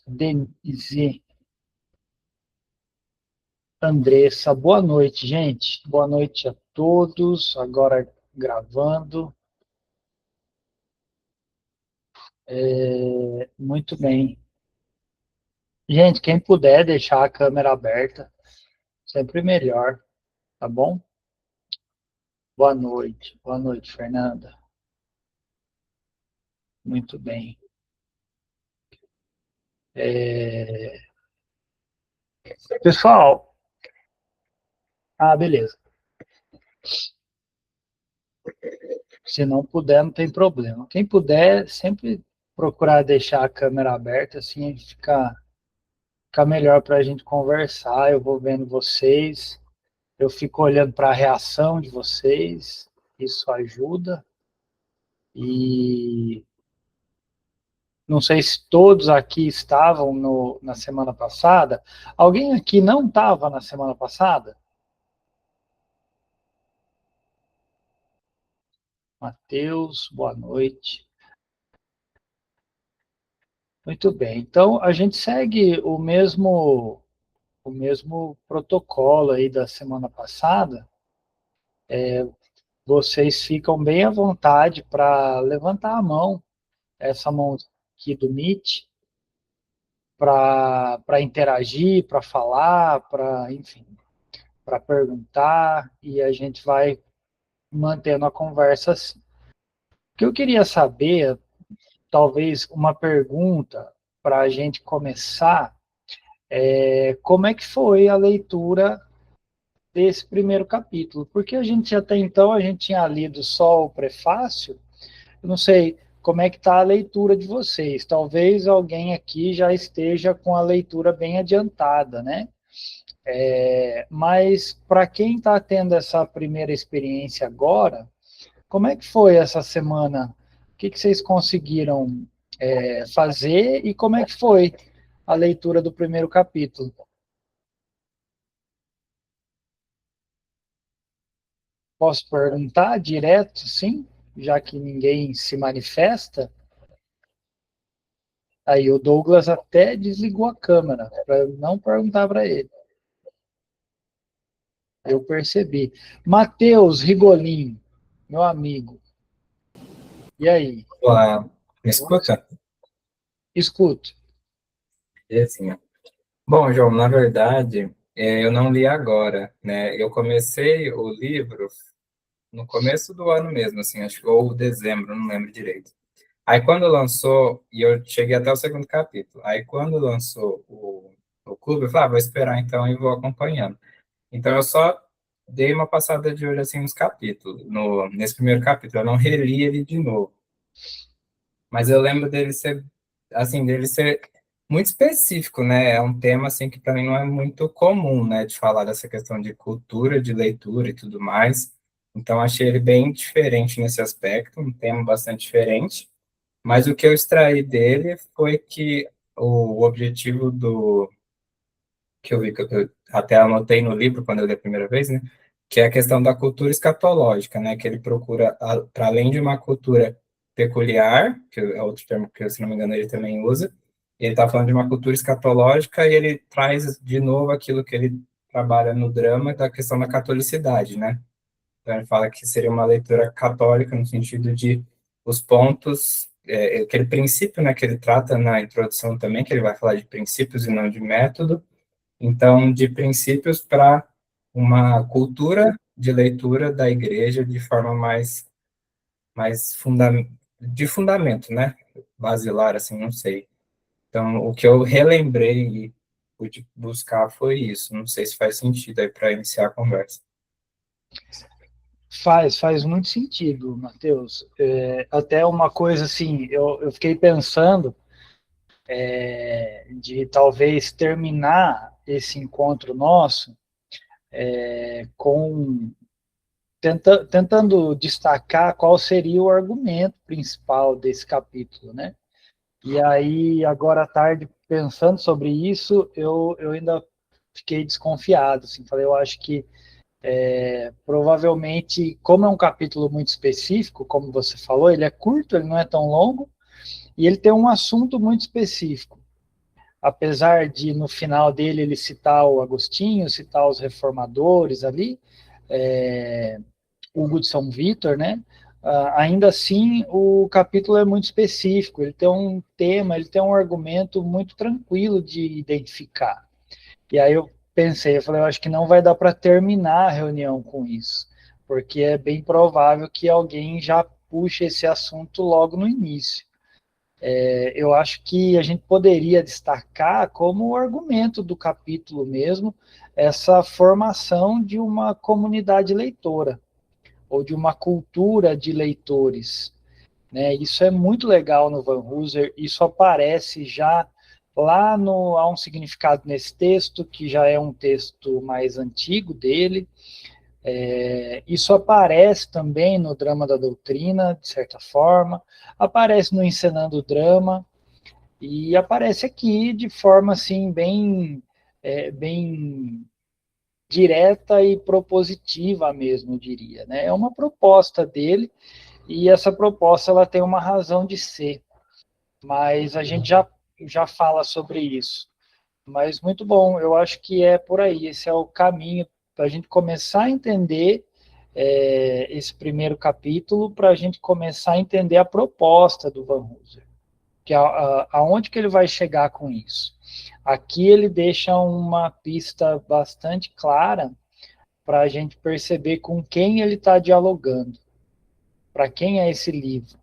Denise, Andressa, boa noite, gente. Boa noite a todos. Agora gravando. Muito bem. Gente, quem puder deixar a câmera aberta, sempre melhor, tá bom? Boa noite. Boa noite, Fernanda. Muito bem. Pessoal, beleza. Se não puder, não tem problema. Quem puder, sempre procurar deixar a câmera aberta, assim a gente fica melhor para a gente conversar. Eu vou vendo vocês, eu fico olhando para a reação de vocês, isso ajuda. E não sei se todos aqui estavam na semana passada. Alguém aqui não estava na semana passada? Matheus, boa noite. Muito bem. Então, a gente segue o mesmo protocolo aí da semana passada. Vocês ficam bem à vontade para levantar a mão, essa mão aqui do Meet, para interagir, para falar, enfim, para perguntar, e a gente vai mantendo a conversa assim. O que eu queria saber, talvez uma pergunta para a gente começar, como é que foi a leitura desse primeiro capítulo? Porque a gente até então a gente tinha lido só o prefácio. Eu não sei como é que está a leitura de vocês. Talvez alguém aqui já esteja com a leitura bem adiantada, né? Mas para quem está tendo essa primeira experiência agora, como é que foi essa semana? O que vocês conseguiram fazer e como é que foi a leitura do primeiro capítulo? Posso perguntar direto, sim? Já que ninguém se manifesta? Aí o Douglas até desligou a câmera para não perguntar para ele. Eu percebi. Matheus Rigolin, meu amigo. E aí? Olá, me escuta? Escuto. Beleza. Bom, João, na verdade, eu não li agora, né? Eu comecei o livro no começo do ano mesmo, assim, acho que ou dezembro, não lembro direito. Aí quando lançou, e eu cheguei até o segundo capítulo, aí quando lançou o clube, eu falei, vou esperar então e vou acompanhando. Então eu só dei uma passada de olho, assim, nos capítulos, nesse primeiro capítulo, eu não reli ele de novo. Mas eu lembro dele ser muito específico, né? É um tema, assim, que para mim não é muito comum, né? De falar dessa questão de cultura, de leitura e tudo mais. Então, achei ele bem diferente nesse aspecto, um tema bastante diferente. Mas o que eu extraí dele foi que o objetivo que eu vi, que eu até anotei no livro quando eu li a primeira vez, né? Que é a questão da cultura escatológica, né? Que ele procura, para além de uma cultura peculiar, que é outro termo que, se não me engano, ele também usa, ele está falando de uma cultura escatológica e ele traz de novo aquilo que ele trabalha no drama, da questão da catolicidade, né? Então ele fala que seria uma leitura católica no sentido de os pontos, aquele princípio, né, que ele trata na introdução também, que ele vai falar de princípios e não de método, então, de princípios para uma cultura de leitura da igreja de forma mais de fundamento, né? Basilar, assim, não sei. Então, o que eu relembrei e pude buscar foi isso. Não sei se faz sentido aí para iniciar a conversa. Faz muito sentido, Matheus. Até uma coisa assim, eu fiquei pensando de talvez terminar esse encontro nosso com tentando destacar qual seria o argumento principal desse capítulo, né? E aí, agora à tarde, pensando sobre isso, eu ainda fiquei desconfiado, assim, falei, eu acho que provavelmente, como é um capítulo muito específico, como você falou, ele é curto, ele não é tão longo, e ele tem um assunto muito específico. apesar de no final dele ele citar o Agostinho, citar os reformadores ali, Hugo de São Vítor, né? Ainda assim, o capítulo é muito específico, ele tem um tema, ele tem um argumento muito tranquilo de identificar. E aí eu pensei, eu falei, eu acho que não vai dar para terminar a reunião com isso, porque é bem provável que alguém já puxe esse assunto logo no início. Eu acho que a gente poderia destacar como argumento do capítulo mesmo essa formação de uma comunidade leitora ou de uma cultura de leitores, né? Isso é muito legal no Van Hooser, isso aparece já lá no há um significado nesse texto, que já é um texto mais antigo dele. Isso aparece também no Drama da Doutrina, de certa forma, aparece no Encenando o Drama, e aparece aqui de forma assim bem direta e propositiva mesmo, eu diria, né? É uma proposta dele, e essa proposta ela tem uma razão de ser, mas a gente já fala sobre isso. Mas muito bom, eu acho que é por aí, esse é o caminho para a gente começar a entender esse primeiro capítulo, para a gente começar a entender a proposta do Van Hooser, que aonde que ele vai chegar com isso. Aqui ele deixa uma pista bastante clara para a gente perceber com quem ele está dialogando, para quem é esse livro,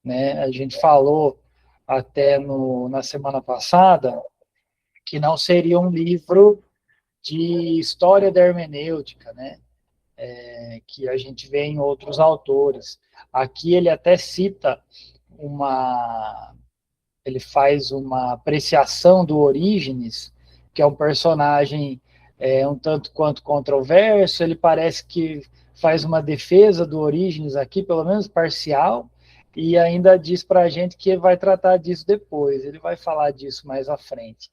né? A gente falou até na semana passada que não seria um livro de história da hermenêutica, né? Que a gente vê em outros autores. Aqui ele até cita ele faz uma apreciação do Orígenes, que é um personagem um tanto quanto controverso, ele parece que faz uma defesa do Orígenes aqui, pelo menos parcial, e ainda diz para a gente que ele vai tratar disso depois, ele vai falar disso mais à frente.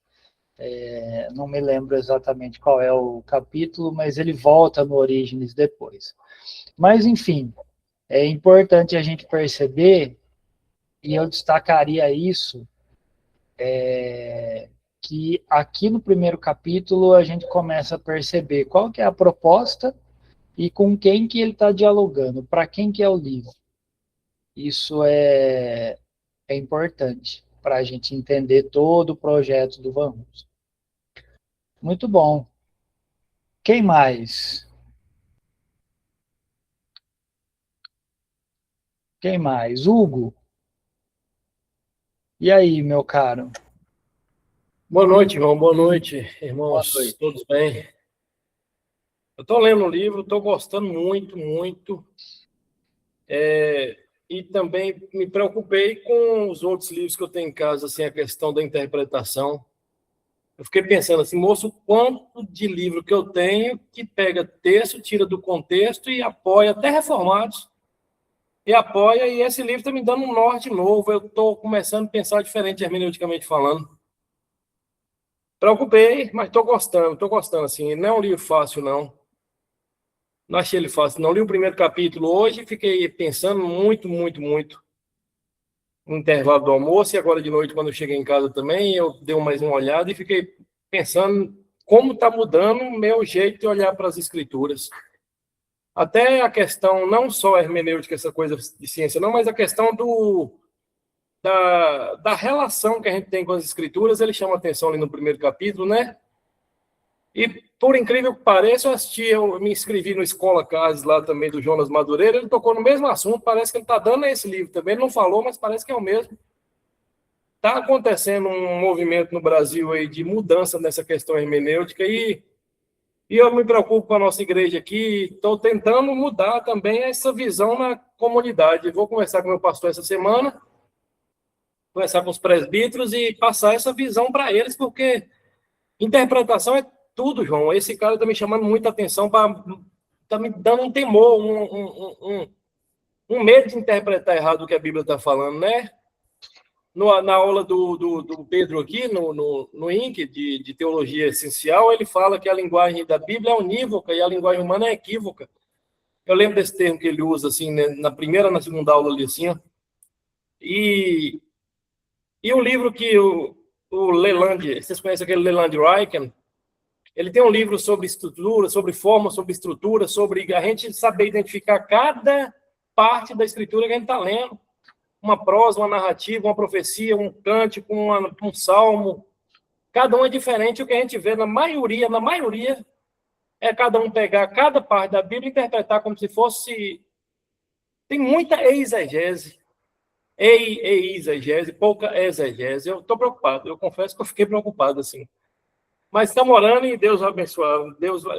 Não me lembro exatamente qual é o capítulo, mas ele volta no Orígenes depois. Mas, enfim, é importante a gente perceber, e eu destacaria isso, que aqui no primeiro capítulo a gente começa a perceber qual que é a proposta e com quem que ele está dialogando, para quem que é o livro. Isso é importante para a gente entender todo o projeto do Van Hooser. Muito bom. Quem mais? Quem mais? Hugo. E aí, meu caro? Boa noite, irmão. Boa noite, Boa irmãos. noite. Todos bem? Eu estou lendo o livro, estou gostando muito, muito. E também me preocupei com os outros livros que eu tenho em casa, assim, a questão da interpretação. Eu fiquei pensando assim, moço, quanto de livro que eu tenho que pega texto, tira do contexto e apoia, até reformados, e apoia, e esse livro está me dando um norte novo. Eu estou começando a pensar diferente, hermeneuticamente falando. Preocupei, mas estou gostando, assim. Não é um livro fácil, não. Não achei ele fácil. Não li o primeiro capítulo hoje, fiquei pensando muito, muito, muito no intervalo do almoço, e agora de noite, quando eu cheguei em casa também, eu dei mais uma olhada e fiquei pensando como está mudando o meu jeito de olhar para as escrituras. Até a questão, não só a hermenêutica, essa coisa de ciência, não, mas a questão da relação que a gente tem com as escrituras, ele chama atenção ali no primeiro capítulo, né? E, por incrível que pareça, eu me inscrevi no Escola Cases lá também do Jonas Madureira, ele tocou no mesmo assunto, parece que ele está dando esse livro também, ele não falou, mas parece que é o mesmo. Está acontecendo um movimento no Brasil aí de mudança nessa questão hermenêutica, e eu me preocupo com a nossa igreja aqui, estou tentando mudar também essa visão na comunidade. Vou conversar com o meu pastor essa semana, conversar com os presbíteros e passar essa visão para eles, porque interpretação é tudo, João. Esse cara está me chamando muita atenção, está me dando um temor, um medo de interpretar errado o que a Bíblia está falando, né? Na aula do Pedro aqui, no INC, de Teologia Essencial, ele fala que a linguagem da Bíblia é unívoca e a linguagem humana é equívoca. Eu lembro desse termo que ele usa, assim, né, na primeira, na segunda aula ali, assim, ó. E o livro o Leland, vocês conhecem aquele Leland Ryken? Ele tem um livro sobre estrutura, sobre forma, sobre estrutura, sobre a gente saber identificar cada parte da escritura que a gente está lendo. Uma prosa, uma narrativa, uma profecia, um cântico, um salmo. Cada um é diferente. O que a gente vê na maioria, é cada um pegar cada parte da Bíblia e interpretar como se fosse... Tem muita exegese. Exegese, pouca exegese. Eu estou preocupado. Eu confesso que eu fiquei preocupado, assim. Mas estamos orando e Deus vai abençoar. Deus vai...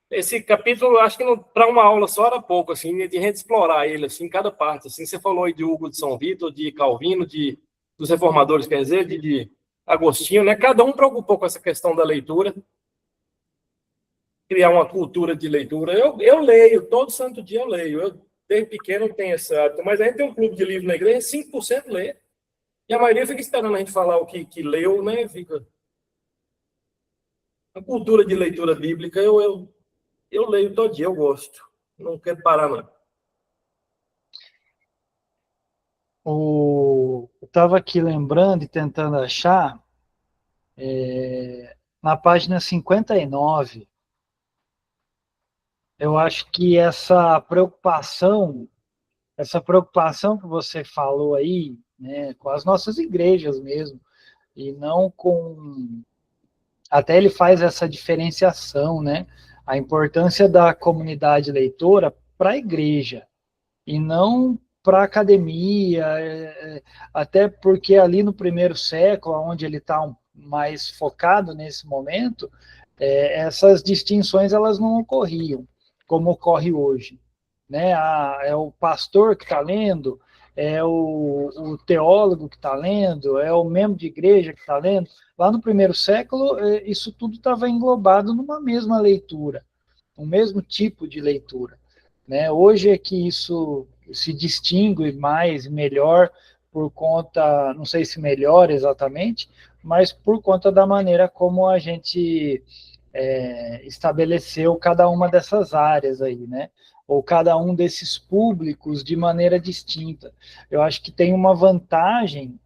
Esse capítulo, acho que para uma aula só era pouco, assim, de gente explorar ele, assim, cada parte. Assim, você falou aí de Hugo de São Vitor, de Calvino, dos reformadores, quer dizer, de Agostinho, né? Cada um preocupou com essa questão da leitura, criar uma cultura de leitura. Eu leio, todo santo dia eu leio. Eu, desde pequeno, tenho esse hábito, mas a gente tem um clube de livro na igreja, 5% lê. E a maioria fica esperando a gente falar o que leu, né? Fica... A cultura de leitura bíblica, eu leio todo dia, eu gosto. Não quero parar, não. Eu estava aqui lembrando e tentando achar, na página 59, eu acho que essa preocupação que você falou aí, né, com as nossas igrejas mesmo, e não com... Até ele faz essa diferenciação, né? A importância da comunidade leitora para a igreja, e não para a academia, até porque ali no primeiro século, onde ele está mais focado nesse momento, essas distinções elas não ocorriam, como ocorre hoje. Né? É o pastor que está lendo, é o teólogo que está lendo, é o membro de igreja que está lendo. Lá no primeiro século, isso tudo estava englobado numa mesma leitura, um mesmo tipo de leitura. Né? Hoje é que isso se distingue mais e melhor por conta, não sei se melhor exatamente, mas por conta da maneira como a gente estabeleceu cada uma dessas áreas aí, né? Ou cada um desses públicos de maneira distinta. Eu acho que tem uma vantagem,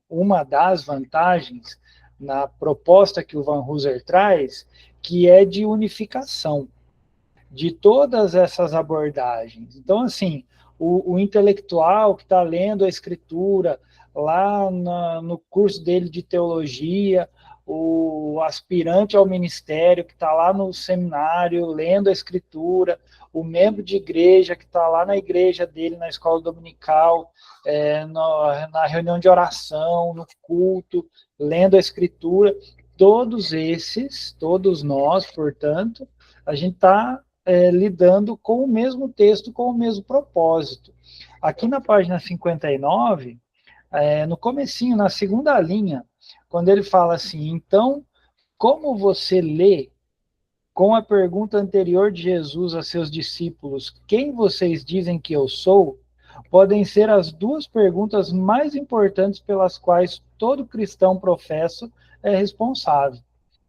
uma das vantagens na proposta que o Van Hooser traz, que é de unificação de todas essas abordagens. Então, assim, o intelectual que está lendo a escritura lá no curso dele de teologia, o aspirante ao ministério que está lá no seminário lendo a escritura, o membro de igreja que está lá na igreja dele, na escola dominical, na reunião de oração, no culto, lendo a escritura, todos nós, portanto, a gente está lidando com o mesmo texto, com o mesmo propósito. Aqui na página 59, no comecinho, na segunda linha, quando ele fala assim, então, como você lê com a pergunta anterior de Jesus a seus discípulos, quem vocês dizem que eu sou? Podem ser as duas perguntas mais importantes pelas quais todo cristão professo é responsável.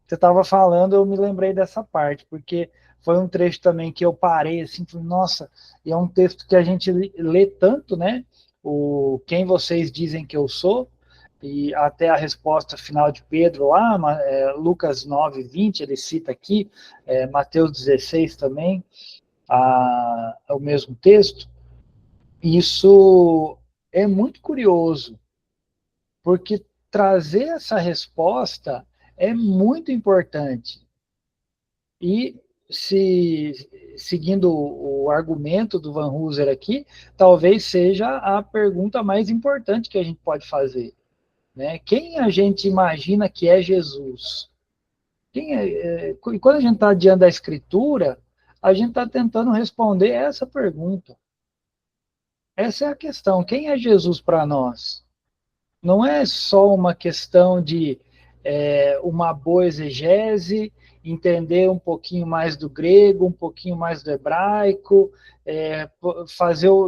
Você estava falando, eu me lembrei dessa parte, porque foi um trecho também que eu parei, assim, falei, nossa, e é um texto que a gente lê tanto, né? O quem vocês dizem que eu sou, e até a resposta final de Pedro lá, Lucas 9, 20, ele cita aqui, Mateus 16 também, o mesmo texto. Isso é muito curioso, porque trazer essa resposta é muito importante. E, seguindo o argumento do Van Hooser aqui, talvez seja a pergunta mais importante que a gente pode fazer. Né? Quem a gente imagina que é Jesus? E quando a gente está diante da Escritura, a gente está tentando responder essa pergunta. Essa é a questão. Quem é Jesus para nós? Não é só uma questão de uma boa exegese, entender um pouquinho mais do grego, um pouquinho mais do hebraico,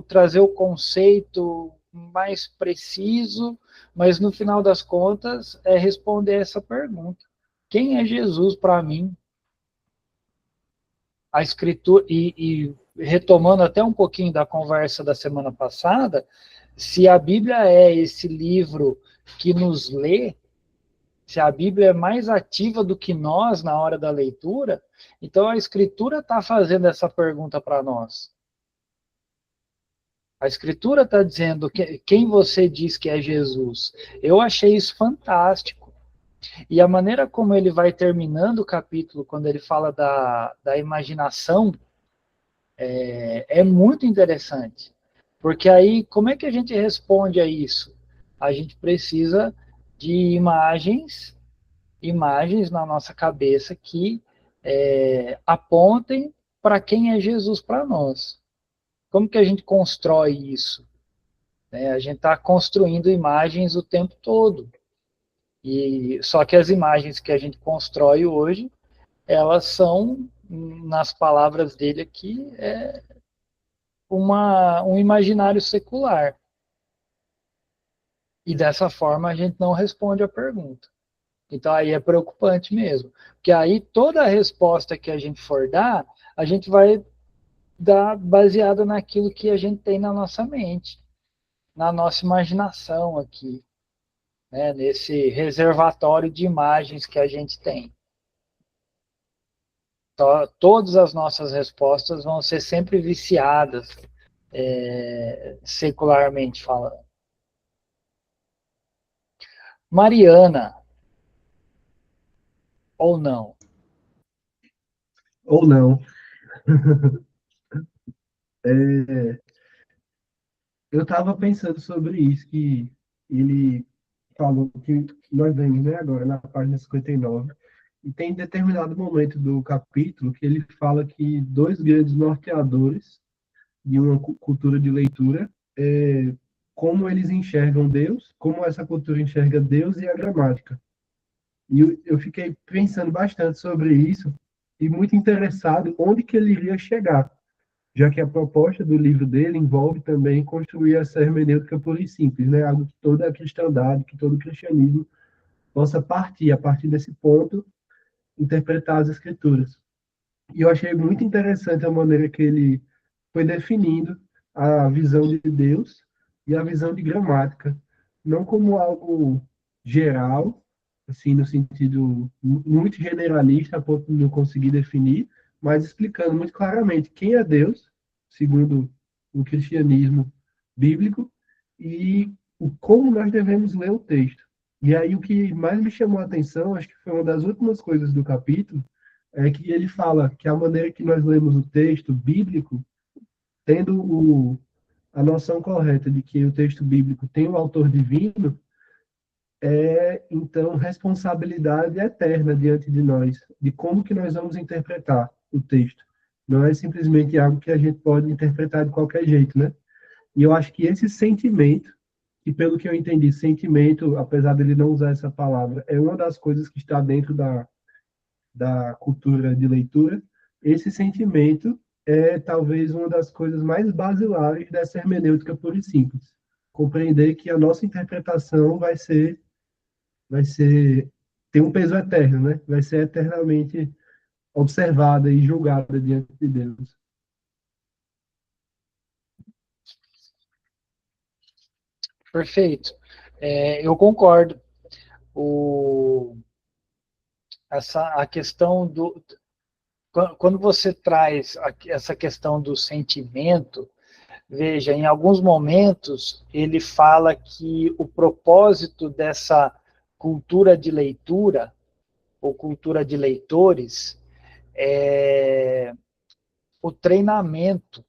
trazer o conceito mais preciso, mas no final das contas é responder essa pergunta. Quem é Jesus para mim? A Escritura, e retomando até um pouquinho da conversa da semana passada, Se a Bíblia é esse livro que nos lê, se a Bíblia é mais ativa do que nós na hora da leitura, então a Escritura está fazendo essa pergunta para nós. A Escritura está dizendo quem você diz que é Jesus. Eu achei isso fantástico. E a maneira como ele vai terminando o capítulo, quando ele fala da imaginação, é muito interessante. Porque aí, como é que a gente responde a isso? A gente precisa de imagens na nossa cabeça que apontem para quem é Jesus para nós. Como que a gente constrói isso? A gente está construindo imagens o tempo todo. Só que as imagens que a gente constrói hoje, elas são, nas palavras dele aqui, um imaginário secular. E dessa forma a gente não responde a pergunta. Então aí é preocupante mesmo. Porque aí toda a resposta que a gente for dar, a gente vai dar baseada naquilo que a gente tem na nossa mente, na nossa imaginação aqui, né, nesse reservatório de imagens que a gente tem. Então, todas as nossas respostas vão ser sempre viciadas, secularmente falando. Mariana, ou não? Ou não. É, eu estava pensando sobre isso, que ele falou que nós vemos, né, agora na página 59, e tem determinado momento do capítulo que ele fala que dois grandes norteadores de uma cultura de leitura, como eles enxergam Deus, como essa cultura enxerga Deus e a gramática. E eu fiquei pensando bastante sobre isso e muito interessado onde que ele iria chegar, já que a proposta do livro dele envolve também construir essa hermenêutica pura e simples, né? Algo que toda a cristandade, que todo o cristianismo possa partir, a partir desse ponto, interpretar as escrituras. E eu achei muito interessante a maneira que ele foi definindo a visão de Deus e a visão de gramática, não como algo geral, assim, no sentido muito generalista, a ponto de não conseguir definir, mas explicando muito claramente quem é Deus, segundo o cristianismo bíblico, e como nós devemos ler o texto. E aí o que mais me chamou a atenção, acho que foi uma das últimas coisas do capítulo, é que ele fala que a maneira que nós lemos o texto bíblico, tendo a noção correta de que o texto bíblico tem um autor divino, então, responsabilidade eterna diante de nós, de como que nós vamos interpretar o texto. Não é simplesmente algo que a gente pode interpretar de qualquer jeito, né? E eu acho que esse sentimento, e pelo que eu entendi, sentimento, apesar dele não usar essa palavra, é uma das coisas que está dentro da cultura de leitura. Esse sentimento é talvez uma das coisas mais basilares dessa hermenêutica pura e simples. Compreender que a nossa interpretação vai ter um peso eterno, né? Vai ser eternamente observada e julgada diante de Deus. Perfeito. Eu concordo. A questão do... Quando você traz essa questão do sentimento, veja, em alguns momentos ele fala que o propósito dessa cultura de leitura, ou cultura de leitores, é o treinamento,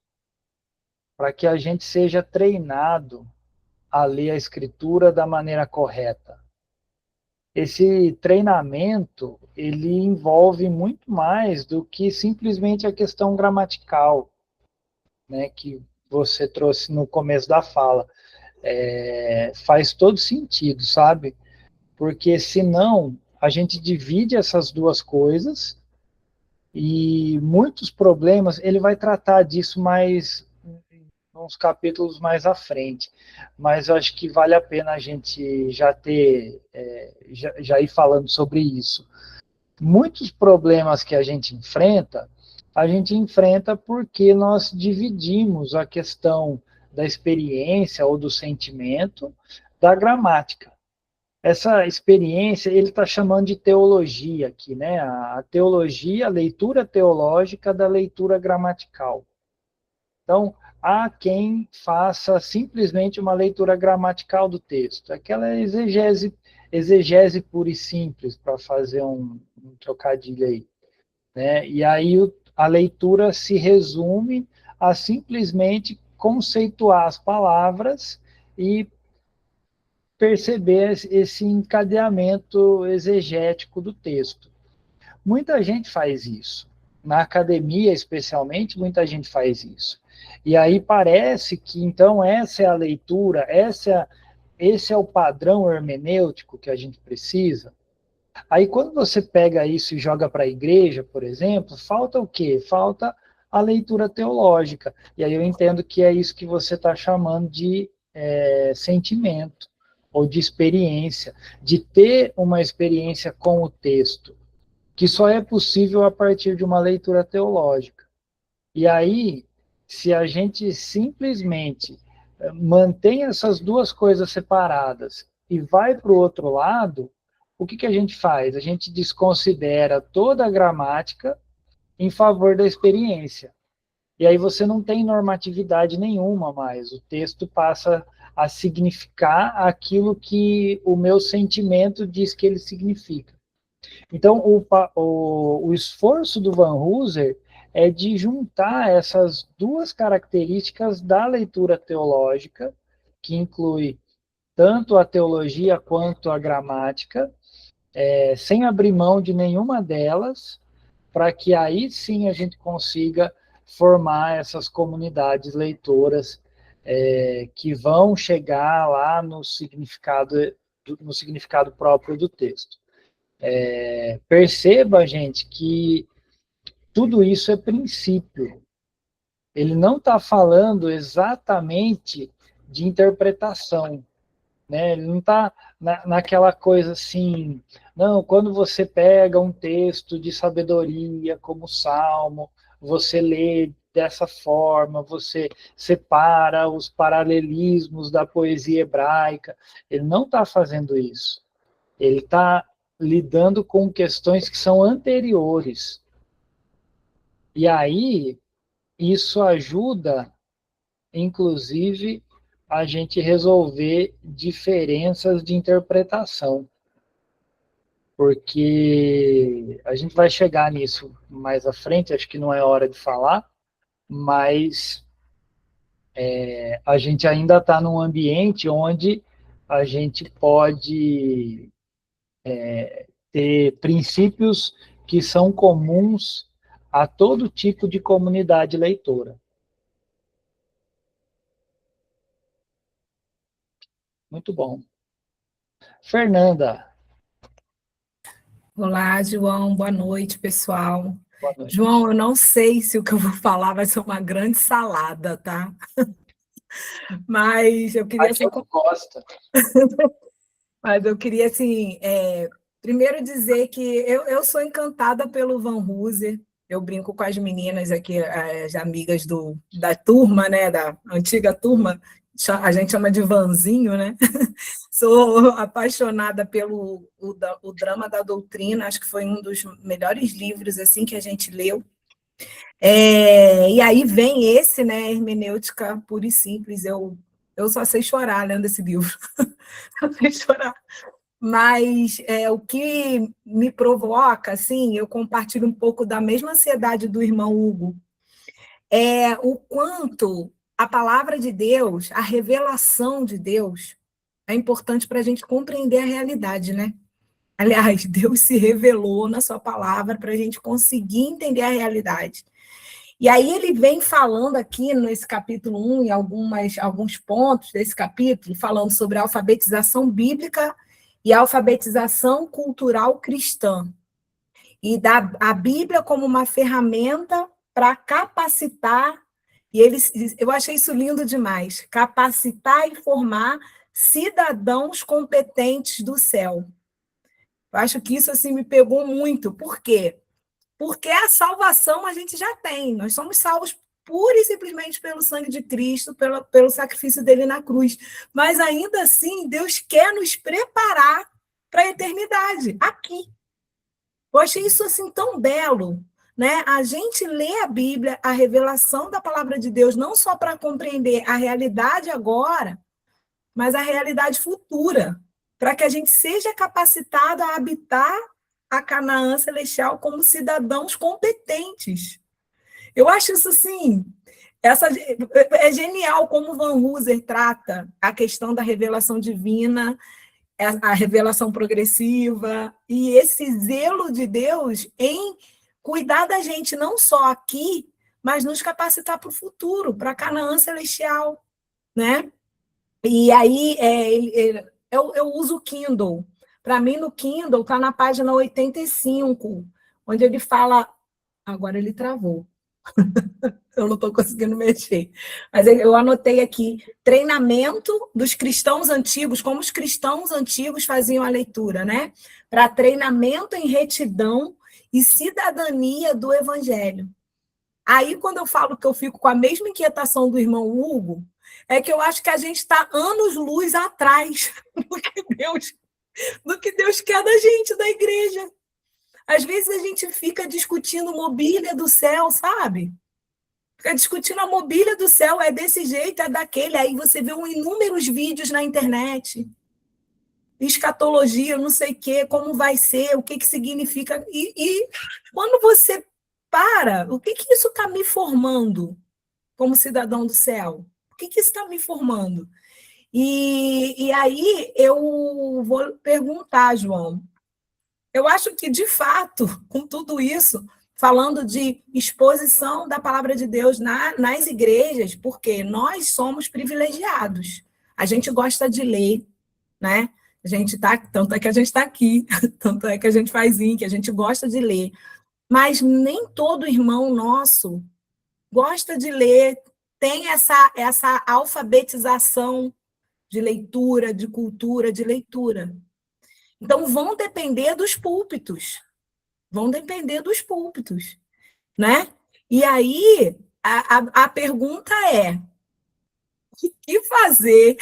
para que a gente seja treinado a ler a escritura da maneira correta. Esse treinamento, ele envolve muito mais do que simplesmente a questão gramatical, né, que você trouxe no começo da fala. Faz todo sentido, sabe? Porque senão a gente divide essas duas coisas e muitos problemas, ele vai tratar disso mais uns capítulos mais à frente, mas eu acho que vale a pena a gente já ir falando sobre isso. Muitos problemas que a gente enfrenta porque nós dividimos a questão da experiência ou do sentimento da gramática. Essa experiência, ele está chamando de teologia aqui, né? A teologia, a leitura teológica da leitura gramatical. Então, há quem faça simplesmente uma leitura gramatical do texto, aquela exegese pura e simples, para fazer um trocadilho aí, né? E aí a leitura se resume a simplesmente conceituar as palavras e perceber esse encadeamento exegético do texto. Muita gente faz isso. Na academia, especialmente, muita gente faz isso. E aí parece que, então, essa é a leitura, esse é o padrão hermenêutico que a gente precisa. Aí, quando você pega isso e joga para a igreja, por exemplo, falta o quê? Falta a leitura teológica. E aí eu entendo que é isso que você está chamando de sentimento, ou de experiência, de ter uma experiência com o texto, que só é possível a partir de uma leitura teológica. E aí, se a gente simplesmente mantém essas duas coisas separadas e vai para o outro lado, o que a gente faz? A gente desconsidera toda a gramática em favor da experiência. E aí você não tem normatividade nenhuma mais. O texto passa a significar aquilo que o meu sentimento diz que ele significa. Então, o esforço do Van Hooser é de juntar essas duas características da leitura teológica, que inclui tanto a teologia quanto a gramática, sem abrir mão de nenhuma delas, para que aí sim a gente consiga formar essas comunidades leitoras que vão chegar lá no significado próprio do texto. Perceba, gente, que tudo isso é princípio. Ele não está falando exatamente de interpretação, né? Ele não está naquela coisa assim, não, quando você pega um texto de sabedoria, como o Salmo, você lê dessa forma, você separa os paralelismos da poesia hebraica. Ele não está fazendo isso. Ele está lidando com questões que são anteriores. E aí, isso ajuda, inclusive, a gente resolver diferenças de interpretação. Porque a gente vai chegar nisso mais à frente, acho que não é hora de falar, mas a gente ainda está num ambiente onde a gente pode ter princípios que são comuns a todo tipo de comunidade leitora. Muito bom. Fernanda. Olá, João. Boa noite, pessoal. Boa noite. João, eu não sei se o que eu vou falar vai ser uma grande salada, tá? Mas eu queria... gosta. Mas eu queria, assim, primeiro dizer que eu sou encantada pelo Van Hooser. Eu brinco com as meninas aqui, as amigas da turma, né, da antiga turma, a gente chama de Vanzinho, né? Sou apaixonada pelo o Drama da Doutrina, acho que foi um dos melhores livros assim que a gente leu. E aí vem esse, né, Hermenêutica Pura e Simples. Eu só sei chorar lendo esse livro. Só sei chorar. Mas o que me provoca, assim, eu compartilho um pouco da mesma ansiedade do irmão Hugo, é o quanto a palavra de Deus, a revelação de Deus, é importante para a gente compreender a realidade, né? Aliás, Deus se revelou na sua palavra para a gente conseguir entender a realidade. E aí ele vem falando aqui nesse capítulo 1, em alguns pontos desse capítulo, falando sobre a alfabetização bíblica e a alfabetização cultural cristã. E da a Bíblia como uma ferramenta para capacitar, e eu achei isso lindo demais, capacitar e formar cidadãos competentes do céu. Eu acho que isso assim, me pegou muito. Por quê? Porque a salvação a gente já tem, nós somos salvos pura e simplesmente pelo sangue de Cristo, pelo sacrifício dele na cruz. Mas ainda assim, Deus quer nos preparar para a eternidade, aqui. Eu achei isso assim tão belo, né? A gente lê a Bíblia, a revelação da palavra de Deus, não só para compreender a realidade agora, mas a realidade futura, para que a gente seja capacitado a habitar a Canaã celestial como cidadãos competentes. Eu acho isso assim, é genial como Van Hooser trata a questão da revelação divina, a revelação progressiva e esse zelo de Deus em cuidar da gente não só aqui, mas nos capacitar para o futuro, para a Canaã celestial, né? E aí eu uso o Kindle. Para mim, no Kindle, está na página 85, onde ele fala. Agora ele travou. Eu não estou conseguindo mexer. Mas eu anotei aqui: treinamento dos cristãos antigos, como os cristãos antigos faziam a leitura, né? Para treinamento em retidão e cidadania do Evangelho. Aí, quando eu falo que eu fico com a mesma inquietação do irmão Hugo, é que eu acho que a gente está anos-luz atrás do que Deus quer da gente, da igreja. Às vezes a gente fica discutindo mobília do céu, sabe? Fica discutindo a mobília do céu, é desse jeito, é daquele. Aí você vê inúmeros vídeos na internet. Escatologia, não sei o quê, como vai ser, o que significa. E quando você para, o que isso está me formando como cidadão do céu? O que isso está me formando? E aí eu vou perguntar, João. Eu acho que, de fato, com tudo isso, falando de exposição da palavra de Deus nas igrejas, porque nós somos privilegiados. A gente gosta de ler, né? Tanto é que a gente está aqui, tanto é que a gente faz que a gente gosta de ler. Mas nem todo irmão nosso gosta de ler, tem essa alfabetização de leitura, de cultura, de leitura. Então, vão depender dos púlpitos. Né? E aí, a pergunta é, o que fazer?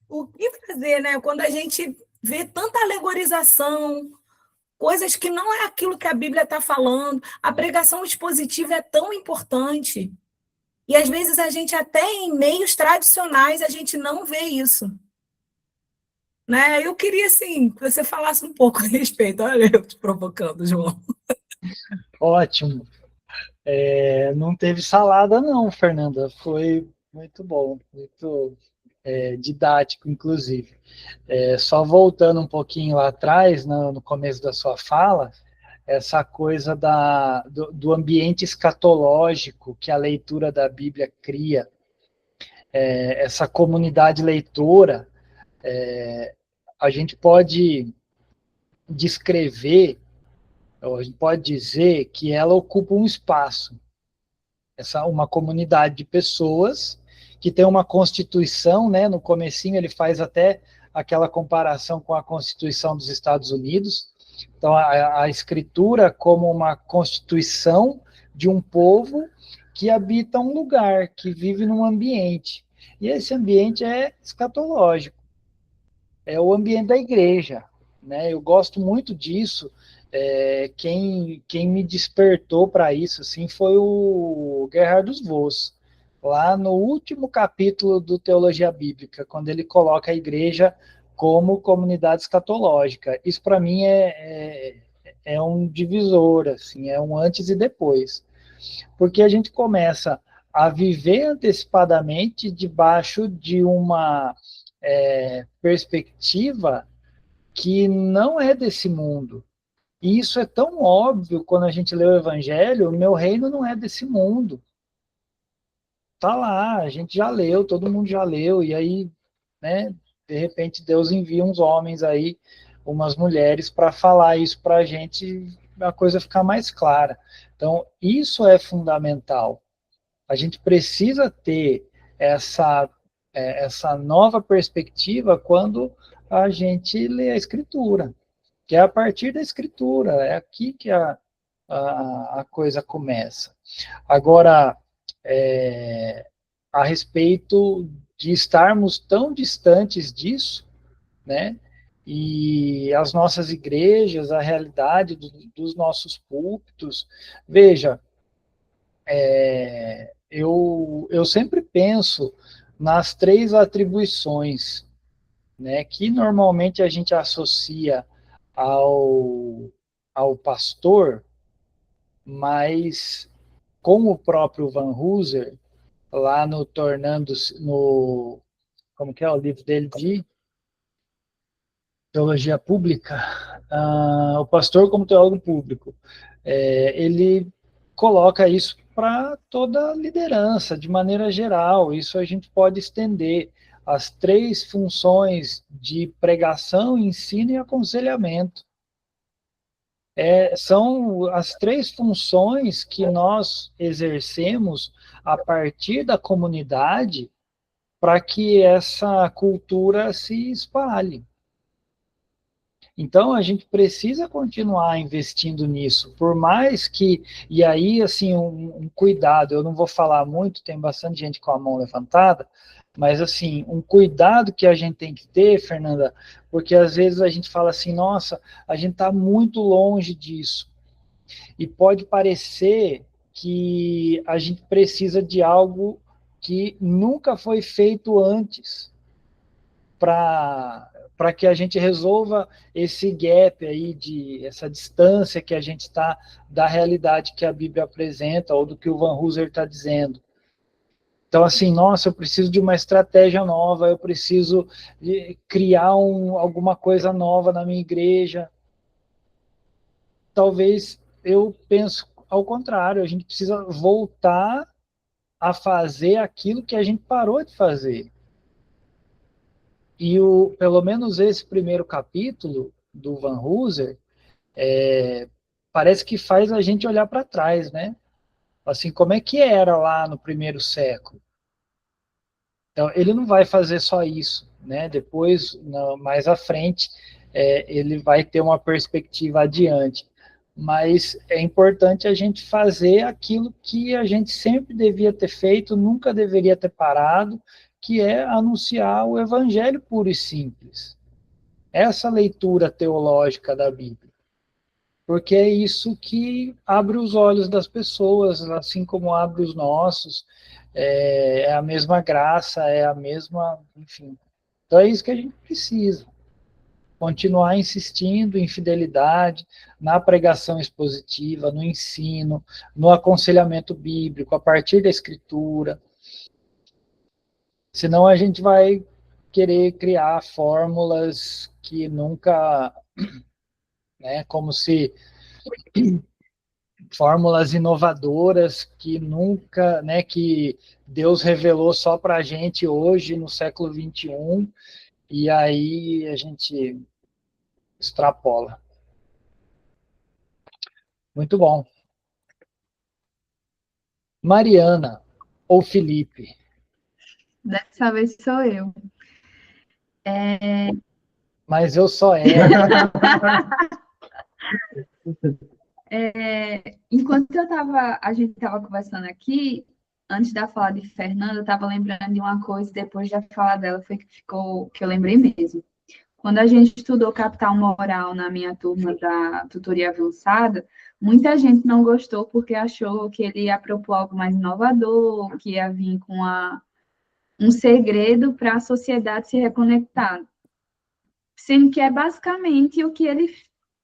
O que fazer, né? Quando a gente vê tanta alegorização, coisas que não é aquilo que a Bíblia está falando, a pregação expositiva é tão importante. E, às vezes, a gente até em meios tradicionais, a gente não vê isso. Né? Eu queria, assim, que você falasse um pouco a respeito. Olha eu te provocando, João. Ótimo. Não teve salada não, Fernanda. Foi muito bom, muito didático, inclusive. Só voltando um pouquinho lá atrás, no começo da sua fala, essa coisa do ambiente escatológico que a leitura da Bíblia cria, essa comunidade leitora, a gente pode descrever, a gente pode dizer que ela ocupa um espaço, uma comunidade de pessoas que tem uma constituição, né? No comecinho ele faz até aquela comparação com a Constituição dos Estados Unidos. Então, a escritura como uma constituição de um povo que habita um lugar, que vive num ambiente. E esse ambiente é escatológico. É o ambiente da igreja, né? Eu gosto muito disso. Quem me despertou para isso assim, foi o Gerhard Voss, lá no último capítulo do Teologia Bíblica, quando ele coloca a igreja como comunidade escatológica. Isso, para mim, é um divisor, assim, é um antes e depois. Porque a gente começa a viver antecipadamente debaixo de uma perspectiva que não é desse mundo. E isso é tão óbvio quando a gente lê o Evangelho: o meu reino não é desse mundo. Tá lá, a gente já leu, todo mundo já leu, e aí, né, de repente Deus envia uns homens aí, umas mulheres, para falar isso para a gente, a coisa ficar mais clara. Então, isso é fundamental. A gente precisa ter essa nova perspectiva quando a gente lê a Escritura, que é a partir da Escritura, é aqui que a a coisa começa. Agora, a respeito de estarmos tão distantes disso, né? E as nossas igrejas, a realidade dos nossos púlpitos, veja, eu sempre penso nas 3 atribuições, né, que normalmente a gente associa ao pastor, mas com o próprio Van Hooser, lá no Tornando-se, no, como que é o livro dele de teologia pública, o pastor como teólogo público, ele coloca isso para toda a liderança, de maneira geral. Isso a gente pode estender as 3 funções de pregação, ensino e aconselhamento. São as 3 funções que nós exercemos a partir da comunidade para que essa cultura se espalhe. Então, a gente precisa continuar investindo nisso, por mais que, e aí, assim, um cuidado, eu não vou falar muito, tem bastante gente com a mão levantada, mas, assim, um cuidado que a gente tem que ter, Fernanda, porque às vezes a gente fala assim, nossa, a gente está muito longe disso, e pode parecer que a gente precisa de algo que nunca foi feito antes, para que a gente resolva esse gap aí, essa distância que a gente está da realidade que a Bíblia apresenta, ou do que o Van Hooser está dizendo. Então, assim, nossa, eu preciso de uma estratégia nova, eu preciso criar alguma coisa nova na minha igreja. Talvez eu penso ao contrário, a gente precisa voltar a fazer aquilo que a gente parou de fazer. E pelo menos esse primeiro capítulo do Van Hooser parece que faz a gente olhar para trás, né? Assim, como é que era lá no primeiro século? Então, ele não vai fazer só isso, né? Depois, mais à frente, ele vai ter uma perspectiva adiante. Mas é importante a gente fazer aquilo que a gente sempre devia ter feito, nunca deveria ter parado, que é anunciar o evangelho puro e simples. Essa leitura teológica da Bíblia. Porque é isso que abre os olhos das pessoas, assim como abre os nossos. É a mesma graça, é a mesma, enfim. Então é isso que a gente precisa. Continuar insistindo em fidelidade, na pregação expositiva, no ensino, no aconselhamento bíblico, a partir da Escritura. Senão a gente vai querer criar fórmulas que nunca, né, como se fórmulas inovadoras que nunca, né, que Deus revelou só para a gente hoje, no século XXI, e aí a gente extrapola. Muito bom. Mariana ou Felipe? Dessa vez sou eu. Mas eu só era. Enquanto a gente estava conversando aqui, antes da fala de Fernanda, eu estava lembrando de uma coisa, depois da fala dela foi que eu lembrei mesmo. Quando a gente estudou Capital Moral na minha turma da tutoria avançada, muita gente não gostou porque achou que ele ia propor algo mais inovador, que ia vir com um segredo para a sociedade se reconectar. Sendo que é basicamente o que ele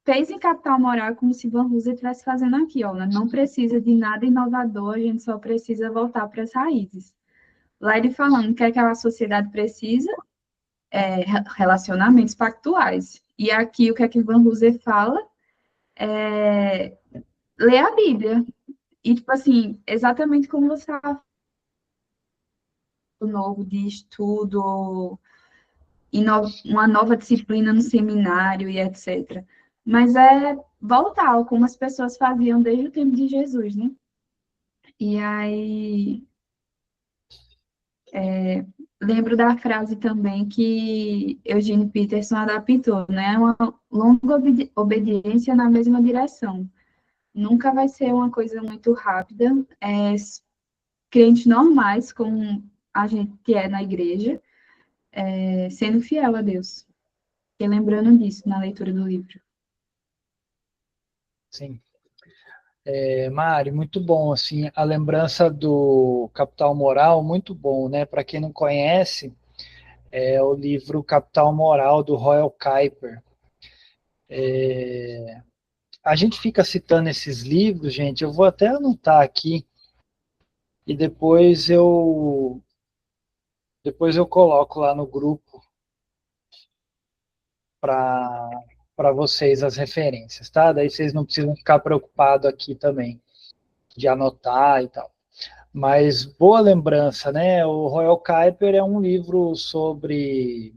fez em Capital Moral, como se Van Hooser estivesse fazendo aqui, ó, né? Não precisa de nada inovador, a gente só precisa voltar para as raízes. Lá ele falando que aquela sociedade precisa relacionamentos pactuais. E aqui o que é que Van Hooser fala é ler a Bíblia. E, tipo assim, exatamente como você estava novo de estudo, uma nova disciplina no seminário e etc. Mas é voltar como as pessoas faziam desde o tempo de Jesus, né? E aí, lembro da frase também que Eugene Peterson adaptou, né? Uma longa obediência na mesma direção. nunca vai ser uma coisa muito rápida. Crentes normais, como a gente que é na igreja, sendo fiel a Deus. E lembrando disso na leitura do livro. Sim. Mari, muito bom, assim, a lembrança do Capital Moral, muito bom, né? Para quem não conhece, é o livro Capital Moral, do Royal Kuiper. A gente fica citando esses livros, gente, eu vou até anotar aqui, e depois eu coloco lá no grupo para vocês as referências, tá? Daí vocês não precisam ficar preocupados aqui também, de anotar e tal. Mas boa lembrança, né? O Royal Kuiper é um livro sobre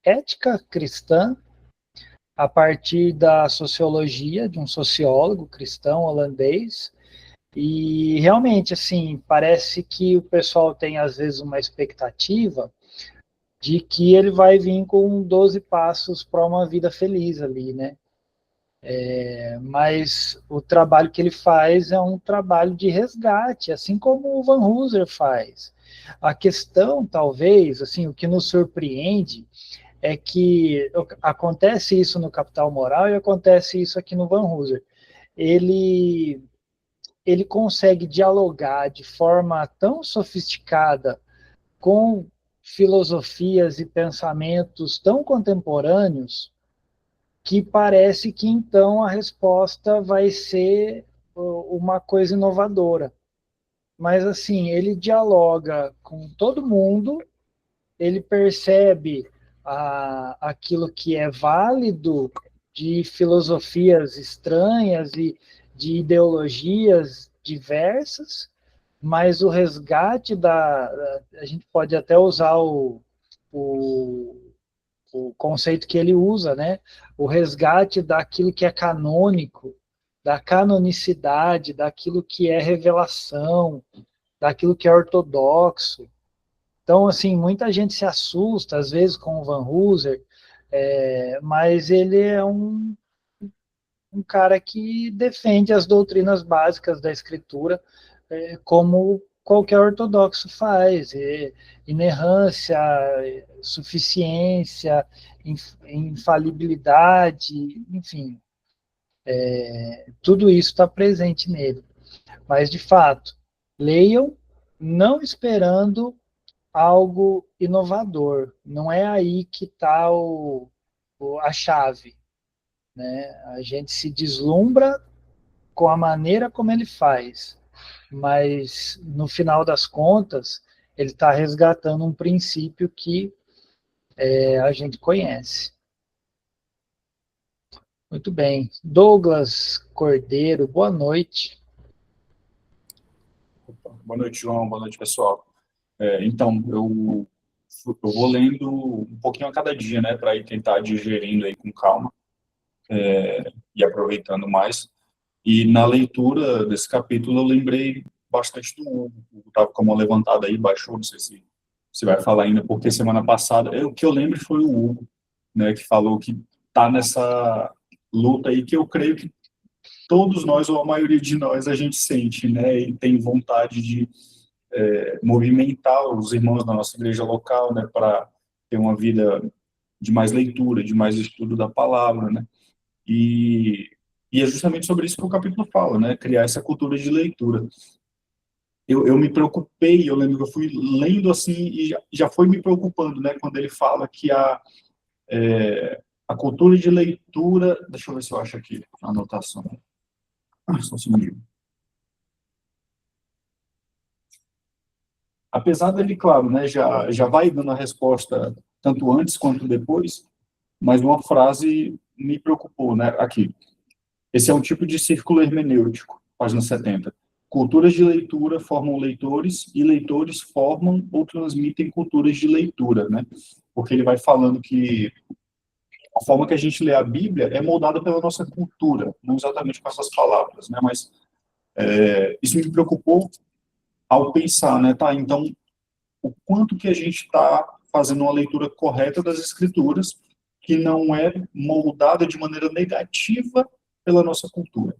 ética cristã a partir da sociologia de um sociólogo cristão holandês. E realmente, assim, parece que o pessoal tem às vezes uma expectativa de que ele vai vir com 12 passos para uma vida feliz ali, né? Mas o trabalho que ele faz é um trabalho de resgate, assim como o Van Hooser faz. A questão, talvez, assim, o que nos surpreende é que acontece isso no Capital Moral e acontece isso aqui no Van Hooser. Ele consegue dialogar de forma tão sofisticada com filosofias e pensamentos tão contemporâneos que parece que então a resposta vai ser uma coisa inovadora. Mas assim, ele dialoga com todo mundo, ele percebe aquilo que é válido de filosofias estranhas e de ideologias diversas, mas o resgate a gente pode até usar o conceito que ele usa, né? O resgate daquilo que é canônico, da canonicidade, daquilo que é revelação, daquilo que é ortodoxo. Então, assim, muita gente se assusta, às vezes, com o Van Hooser, mas ele é um cara que defende as doutrinas básicas da Escritura, como qualquer ortodoxo faz, inerrância, suficiência, infalibilidade, enfim, tudo isso está presente nele. Mas, de fato, leiam não esperando algo inovador, não é aí que está a chave, né? A gente se deslumbra com a maneira como ele faz, mas no final das contas ele está resgatando um princípio que a gente conhece. Muito bem. Douglas Cordeiro, boa noite. Boa noite, João. Boa noite, pessoal. Então, eu vou lendo um pouquinho a cada dia, né, para ir tentar digerindo aí com calma e aproveitando mais. E na leitura desse capítulo eu lembrei bastante do Hugo. O Hugo estava com a mão levantada aí, baixou, não sei se vai falar ainda, porque semana passada, o que eu lembro foi o Hugo, né, que falou que está nessa luta aí que eu creio que todos nós, ou a maioria de nós, a gente sente, né, e tem vontade de movimentar os irmãos da nossa igreja local, né, para ter uma vida de mais leitura, de mais estudo da palavra, né, e é justamente sobre isso que o capítulo fala, né, criar essa cultura de leitura. Eu me preocupei, eu lembro que eu fui lendo assim e já foi me preocupando, né, quando ele fala que a cultura de leitura, deixa eu ver se eu acho aqui a anotação. Só um segundinho. Apesar dele, claro, né, já vai dando a resposta tanto antes quanto depois, mas uma frase me preocupou, né, aqui. Esse é um tipo de círculo hermenêutico, página 70. Culturas de leitura formam leitores e leitores formam ou transmitem culturas de leitura, né? Porque ele vai falando que a forma que a gente lê a Bíblia é moldada pela nossa cultura, não exatamente com essas palavras, né? Mas isso me preocupou ao pensar, né? Tá, então, o quanto que a gente está fazendo uma leitura correta das Escrituras, que não é moldada de maneira negativa pela nossa cultura,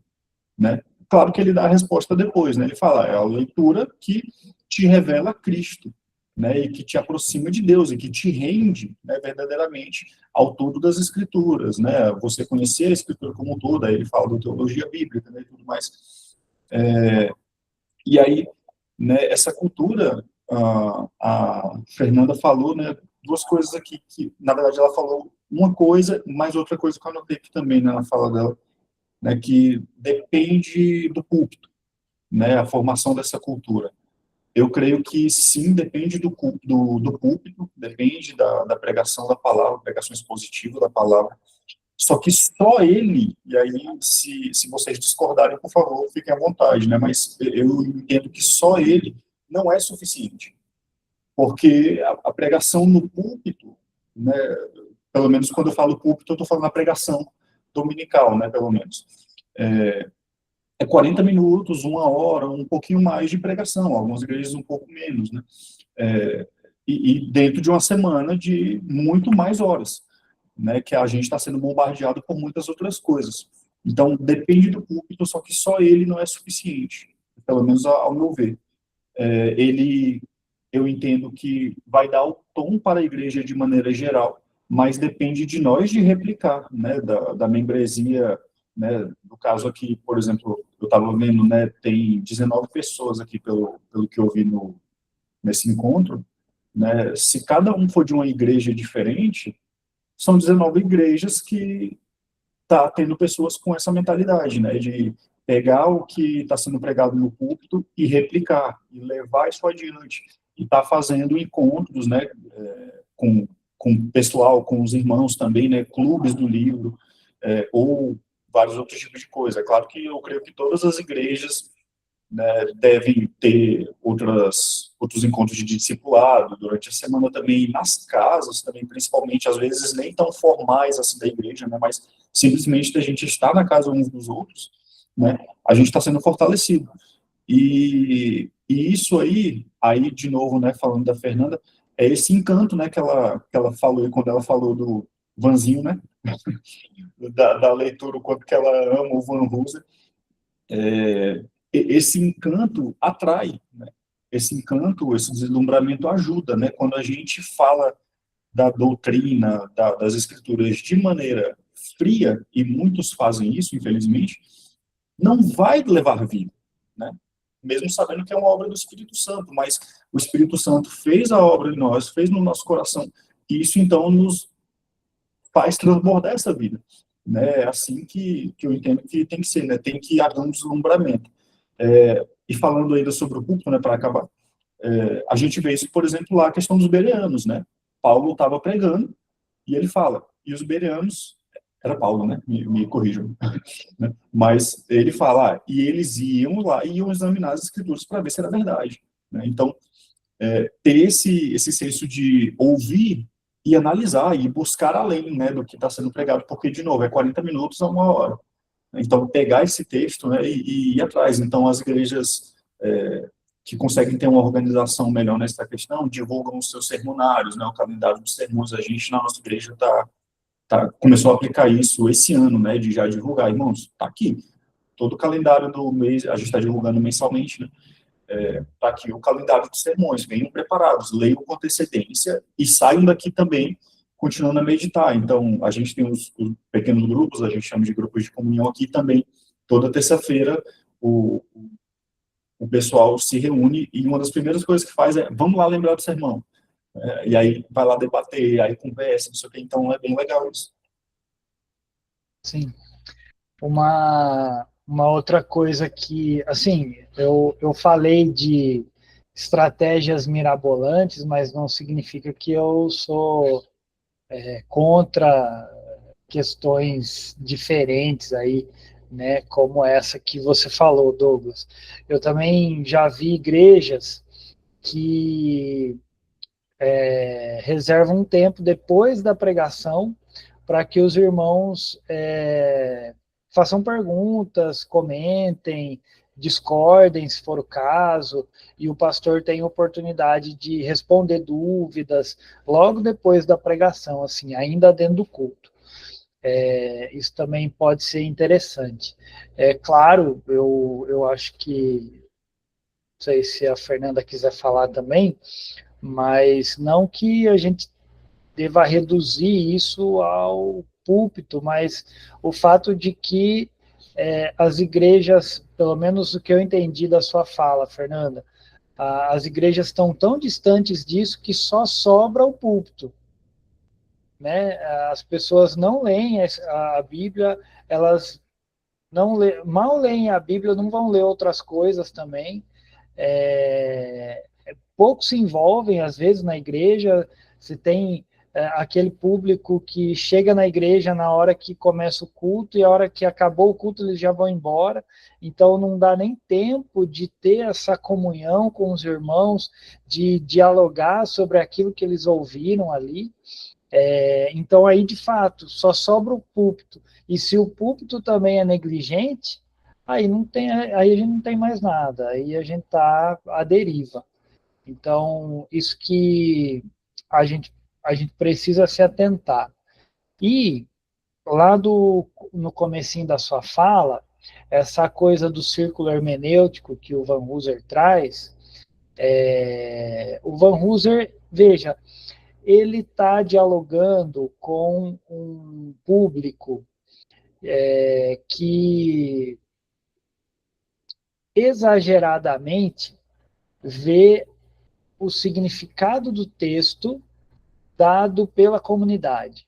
né? Claro que ele dá a resposta depois, né? Ele fala, é a leitura que te revela Cristo, né? E que te aproxima de Deus e que te rende, né, verdadeiramente ao todo das Escrituras, né? Você conhecer a Escritura como um todo, aí ele fala da teologia bíblica, né, e tudo mais. E aí, né, essa cultura, a Fernanda falou, né, duas coisas aqui que, na verdade, ela falou uma coisa, mas outra coisa que eu anotei aqui também, né, na fala dela, né, que depende do púlpito, né, a formação dessa cultura. Eu creio que sim, depende do púlpito, depende da pregação da palavra, pregação expositiva da palavra. Só que só ele, e aí, se vocês discordarem, por favor, fiquem à vontade, né? Mas eu entendo que só ele não é suficiente. Porque a pregação no púlpito, né, pelo menos quando eu falo púlpito, eu estou falando a pregação dominical, né, pelo menos. É 40 minutos, 1 hora, um pouquinho mais de pregação, algumas igrejas um pouco menos, né? E dentro de uma semana de muito mais horas, né? Que a gente está sendo bombardeado por muitas outras coisas. Então, depende do púlpito, só que só ele não é suficiente, pelo menos ao meu ver. Eu entendo que vai dar o tom para a igreja de maneira geral, mas depende de nós de replicar, né? Da membresia, né, no caso aqui, por exemplo, eu estava vendo, né, tem 19 pessoas aqui, pelo que eu vi nesse encontro, né, se cada um for de uma igreja diferente, são 19 igrejas que tá tendo pessoas com essa mentalidade, né, de pegar o que está sendo pregado no púlpito e replicar, e levar isso adiante, e tá fazendo encontros, né, com o pessoal, com os irmãos também, né, clubes do livro, ou vários outros tipos de coisa. É claro que eu creio que todas as igrejas, né, devem ter outros encontros de discipulado durante a semana também, nas casas também, principalmente, às vezes nem tão formais assim da igreja, né, mas simplesmente da gente estar na casa uns dos outros, né, a gente está sendo fortalecido. E isso aí de novo, né, falando da Fernanda, é esse encanto, né, que ela falou, quando ela falou do Vanzinho, né, da leitura, o quanto que ela ama o Van Hooser, esse encanto atrai, né? Esse encanto, esse deslumbramento ajuda, né? Quando a gente fala da doutrina, das escrituras de maneira fria, e muitos fazem isso, infelizmente, não vai levar vida, né? Mesmo sabendo que é uma obra do Espírito Santo, mas o Espírito Santo fez a obra em nós, fez no nosso coração, e isso então nos faz transbordar essa vida, né? É assim que eu entendo que tem que ser, né? Tem que haver um deslumbramento. E falando ainda sobre o púlpito, né, para acabar, a gente vê isso, por exemplo, lá a questão dos bereanos, né? Paulo estava pregando e ele fala, e os bereanos, era Paulo, né? Me corrijam, né? Mas ele fala, e eles iam lá e iam examinar as escrituras para ver se era verdade, né? Então, ter esse senso de ouvir e analisar e buscar além, né, do que está sendo pregado, porque, de novo, é 40 minutos a 1 hora. Então, pegar esse texto, né, e ir atrás. Então, as igrejas que conseguem ter uma organização melhor nessa questão, divulgam os seus sermonários, né, o calendário dos sermões. A gente, na nossa igreja, começou a aplicar isso esse ano, né, de já divulgar. Irmãos, está aqui. Todo o calendário do mês, a gente está divulgando mensalmente, né? Está aqui o calendário dos sermões, venham preparados, leiam com antecedência e saiam daqui também continuando a meditar. Então, a gente tem os pequenos grupos, a gente chama de grupos de comunhão aqui também. Toda terça-feira, o pessoal se reúne e uma das primeiras coisas que faz é, vamos lá lembrar do sermão. E aí vai lá debater, aí conversa, não sei o que. Então, é bem legal isso. Sim. Uma outra coisa que, assim, eu falei de estratégias mirabolantes, mas não significa que eu sou contra questões diferentes aí, né, como essa que você falou, Douglas. Eu também já vi igrejas que reservam um tempo depois da pregação para que os irmãos façam perguntas, comentem, discordem, se for o caso, e o pastor tem oportunidade de responder dúvidas logo depois da pregação, assim, ainda dentro do culto. Isso também pode ser interessante. Claro, eu acho que, não sei se a Fernanda quiser falar também, mas não que a gente deva reduzir isso ao púlpito, mas o fato de que as igrejas, pelo menos o que eu entendi da sua fala, Fernanda, as igrejas estão tão distantes disso que só sobra o púlpito, né? As pessoas não leem a Bíblia, elas mal leem a Bíblia, não vão ler outras coisas também. Poucos se envolvem, às vezes, na igreja. Se tem aquele público que chega na igreja na hora que começa o culto, e a hora que acabou o culto eles já vão embora, então não dá nem tempo de ter essa comunhão com os irmãos, de dialogar sobre aquilo que eles ouviram ali. Então aí, de fato, só sobra o púlpito, e se o púlpito também é negligente, aí a gente não tem mais nada, aí a gente está à deriva. Então, isso que a gente precisa se atentar. E, lá no comecinho da sua fala, essa coisa do círculo hermenêutico que o Van Hooser traz, o Van Hooser, veja, ele está dialogando com um público que exageradamente vê o significado do texto dado pela comunidade.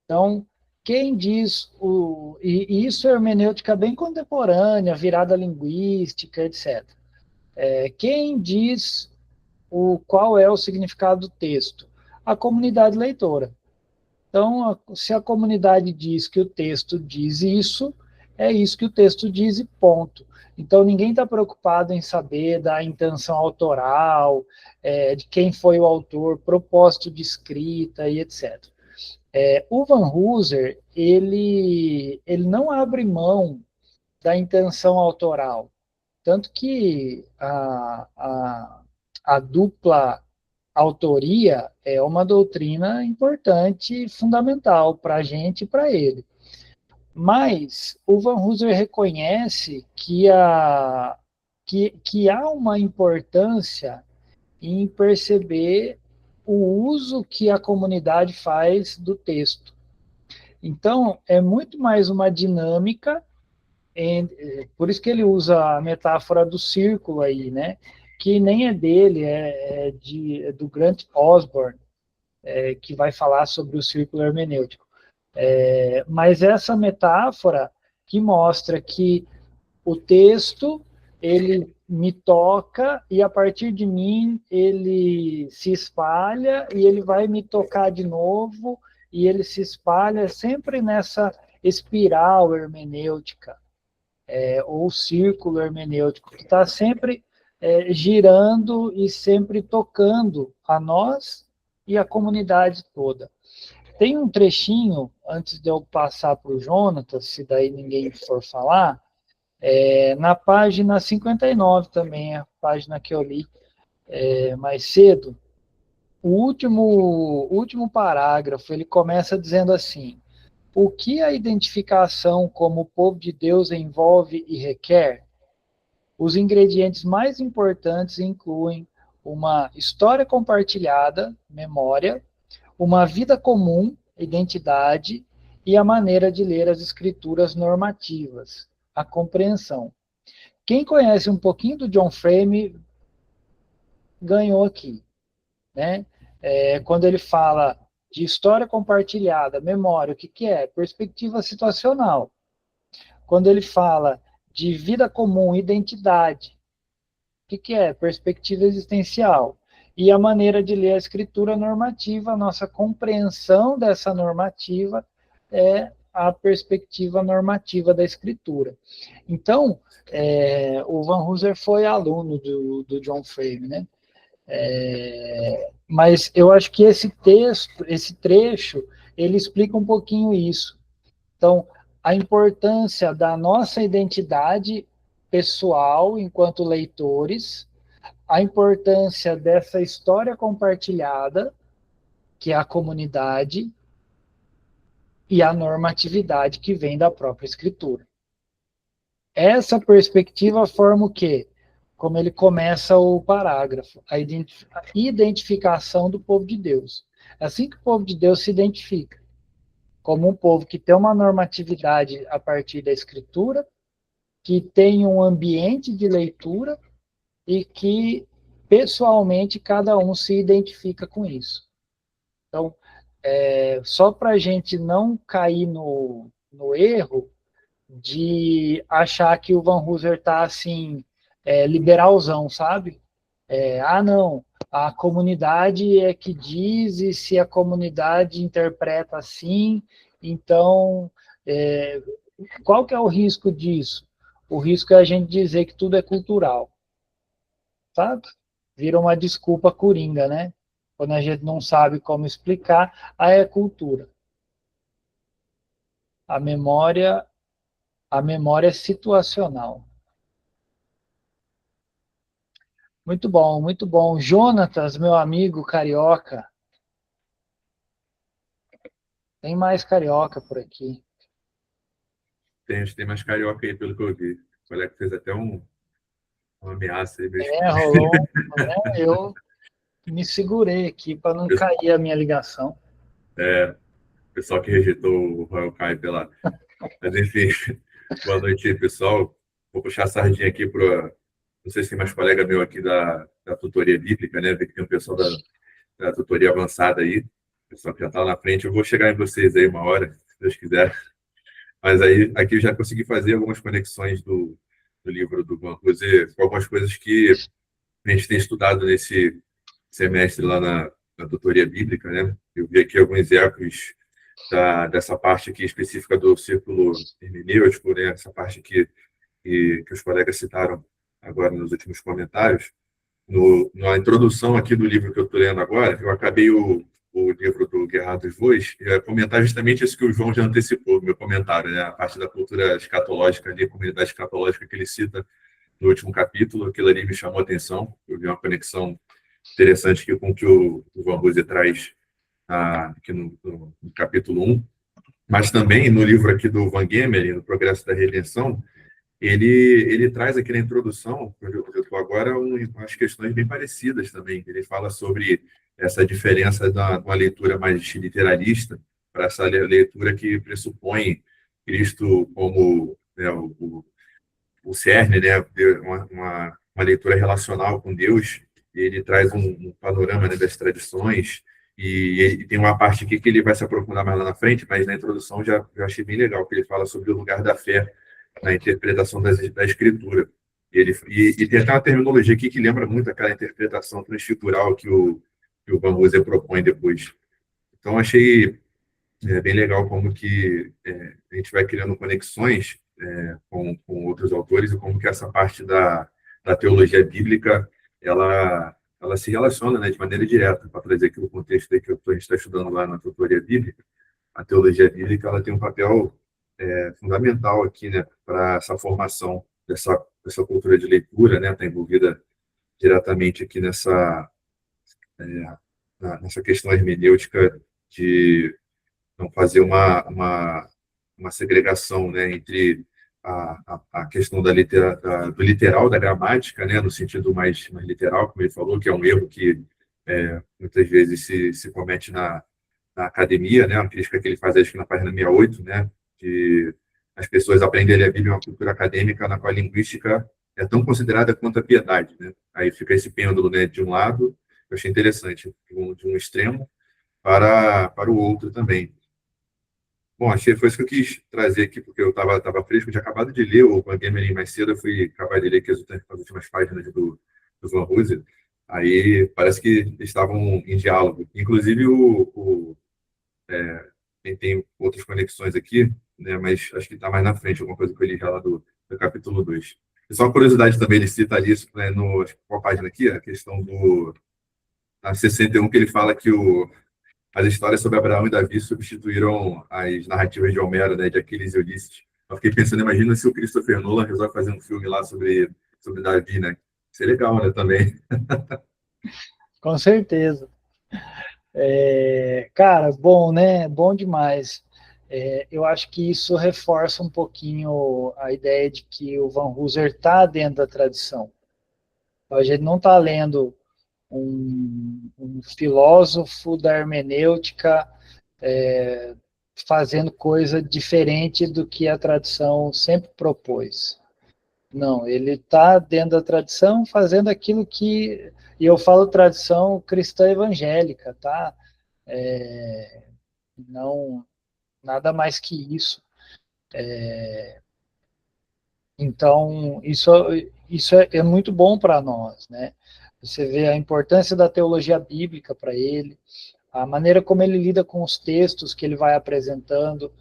Então, quem diz e isso é hermenêutica bem contemporânea, virada linguística, etc. Quem diz qual é o significado do texto? A comunidade leitora. Então, se a comunidade diz que o texto diz isso, é isso que o texto diz e ponto. Então, ninguém está preocupado em saber da intenção autoral, de quem foi o autor, propósito de escrita e etc. O Van Hooser, ele não abre mão da intenção autoral. Tanto que a dupla autoria é uma doutrina importante, fundamental para a gente e para ele. Mas o Van Hooser reconhece que há uma importância em perceber o uso que a comunidade faz do texto. Então, é muito mais uma dinâmica, por isso que ele usa a metáfora do círculo aí, né? Que nem é dele, é do Grant Osborne, que vai falar sobre o círculo hermenêutico. Mas essa metáfora que mostra que o texto, ele me toca e a partir de mim ele se espalha e ele vai me tocar de novo e ele se espalha sempre nessa espiral hermenêutica, ou círculo hermenêutico, que está sempre girando e sempre tocando a nós e a comunidade toda. Tem um trechinho, antes de eu passar para o Jonatas, se daí ninguém for falar, na página 59 também, a página que eu li mais cedo, o último parágrafo, ele começa dizendo assim: o que a identificação como povo de Deus envolve e requer? Os ingredientes mais importantes incluem uma história compartilhada, memória, uma vida comum, identidade, e a maneira de ler as escrituras normativas, a compreensão. Quem conhece um pouquinho do John Frame ganhou aqui, né? Quando ele fala de história compartilhada, memória, o que é? Perspectiva situacional. Quando ele fala de vida comum, identidade, o que é? Perspectiva existencial. E a maneira de ler a escritura normativa, a nossa compreensão dessa normativa é a perspectiva normativa da escritura. Então, o Van Hooser foi aluno do John Frame, né? Mas eu acho que esse trecho, ele explica um pouquinho isso. Então, a importância da nossa identidade pessoal enquanto leitores, a importância dessa história compartilhada, que é a comunidade, e a normatividade que vem da própria escritura. Essa perspectiva forma o quê? Como ele começa o parágrafo, a identificação do povo de Deus. É assim que o povo de Deus se identifica, como um povo que tem uma normatividade a partir da escritura, que tem um ambiente de leitura e que, pessoalmente, cada um se identifica com isso. Então, só para a gente não cair no erro de achar que o Van Hooser está assim, liberalzão, sabe? Não, a comunidade é que diz, e se a comunidade interpreta assim, então, qual que é o risco disso? O risco é a gente dizer que tudo é cultural, sabe? Vira uma desculpa coringa, né? Quando a gente não sabe como explicar, aí é cultura. A memória é situacional. Muito bom, muito bom. Jonatas, meu amigo carioca. Tem mais carioca por aqui. Tem mais carioca aí, pelo que eu vi. O colega fez até uma ameaça aí. Rolou. Eu me segurei aqui para não cair a minha ligação. O pessoal que rejeitou o Royal Kai pela... Mas, enfim, boa noite, pessoal. Vou puxar a sardinha aqui para... Não sei se tem mais colega meu aqui da tutoria bíblica, né? Ver que tem um pessoal da tutoria avançada aí. O pessoal que já está lá na frente. Eu vou chegar em vocês aí uma hora, se Deus quiser. Mas aí, aqui eu já consegui fazer algumas conexões do livro do Van Hooser com algumas coisas que a gente tem estudado nesse semestre lá na tutoria bíblica, né? Eu vi aqui alguns ecos dessa parte aqui específica do círculo hermenêutico, né? Essa parte que os colegas citaram agora nos últimos comentários. Na introdução aqui do livro que eu estou lendo agora, eu acabei o livro do Gerhard Voss, e ia comentar justamente isso que o João já antecipou no meu comentário, né? A parte da cultura escatológica ali, a comunidade escatológica que ele cita no último capítulo. Aquilo ali me chamou a atenção. Eu vi uma conexão interessante aqui com o que o Van Hooser traz aqui no capítulo 1, mas também no livro aqui do Van Gemeren, no Progresso da Redenção, ele traz aqui na introdução, onde eu estou agora, umas questões bem parecidas também. Ele fala sobre essa diferença de uma leitura mais literalista para essa leitura que pressupõe Cristo como, né, o cerne, né, uma leitura relacional com Deus. Ele traz um panorama, né, das tradições, e ele tem uma parte aqui que ele vai se aprofundar mais lá na frente, mas na introdução já achei bem legal, que ele fala sobre o lugar da fé na interpretação da Escritura. E tem até uma terminologia aqui que lembra muito aquela interpretação transfigural que o Van Hooser propõe depois. Então, achei bem legal como que a gente vai criando conexões com outros autores, e como que essa parte da teologia bíblica ela se relaciona, né, de maneira direta, para trazer aqui o contexto aí que a gente está estudando lá na tutoria bíblica. A teologia bíblica ela tem um papel fundamental aqui, né, para essa formação dessa cultura de leitura, né, está envolvida diretamente aqui nessa questão hermenêutica de não fazer uma segregação, né, entre a questão do literal, da gramática, né, no sentido mais literal, como ele falou, que é um erro que muitas vezes se comete na academia, né, uma crítica que ele faz, acho que na página 68, né, que as pessoas aprenderem a Bíblia em uma cultura acadêmica na qual a linguística é tão considerada quanto a piedade, né? Aí fica esse pêndulo, né, de um lado, eu achei interessante, de um extremo para o outro também. Bom, foi isso que eu quis trazer aqui, porque eu estava fresco, eu tinha acabado de ler o Van Gemeren mais cedo, eu fui acabar de ler aqui as últimas páginas do Van Hooser, aí parece que estavam em diálogo. Inclusive, tem outras conexões aqui, né, mas acho que está mais na frente, alguma coisa que eu li já lá do capítulo 2. E só uma curiosidade também, ele cita ali, né, qual página aqui, a questão na 61, que ele fala que as histórias sobre Abraão e Davi substituíram as narrativas de Homero, né, de Aquiles e Ulisses. Eu fiquei pensando, imagina se o Christopher Nolan resolve fazer um filme lá sobre Davi, né? Seria legal, né, também. Com certeza. Cara, bom, né? Bom demais. Eu acho que isso reforça um pouquinho a ideia de que o Van Hooser está dentro da tradição. A gente não está lendo um filósofo da hermenêutica fazendo coisa diferente do que a tradição sempre propôs. Não, ele está dentro da tradição fazendo aquilo que... E eu falo tradição cristã evangélica, tá? Não, nada mais que isso. Então, isso é muito bom para nós, né? Você vê a importância da teologia bíblica para ele, a maneira como ele lida com os textos que ele vai apresentando,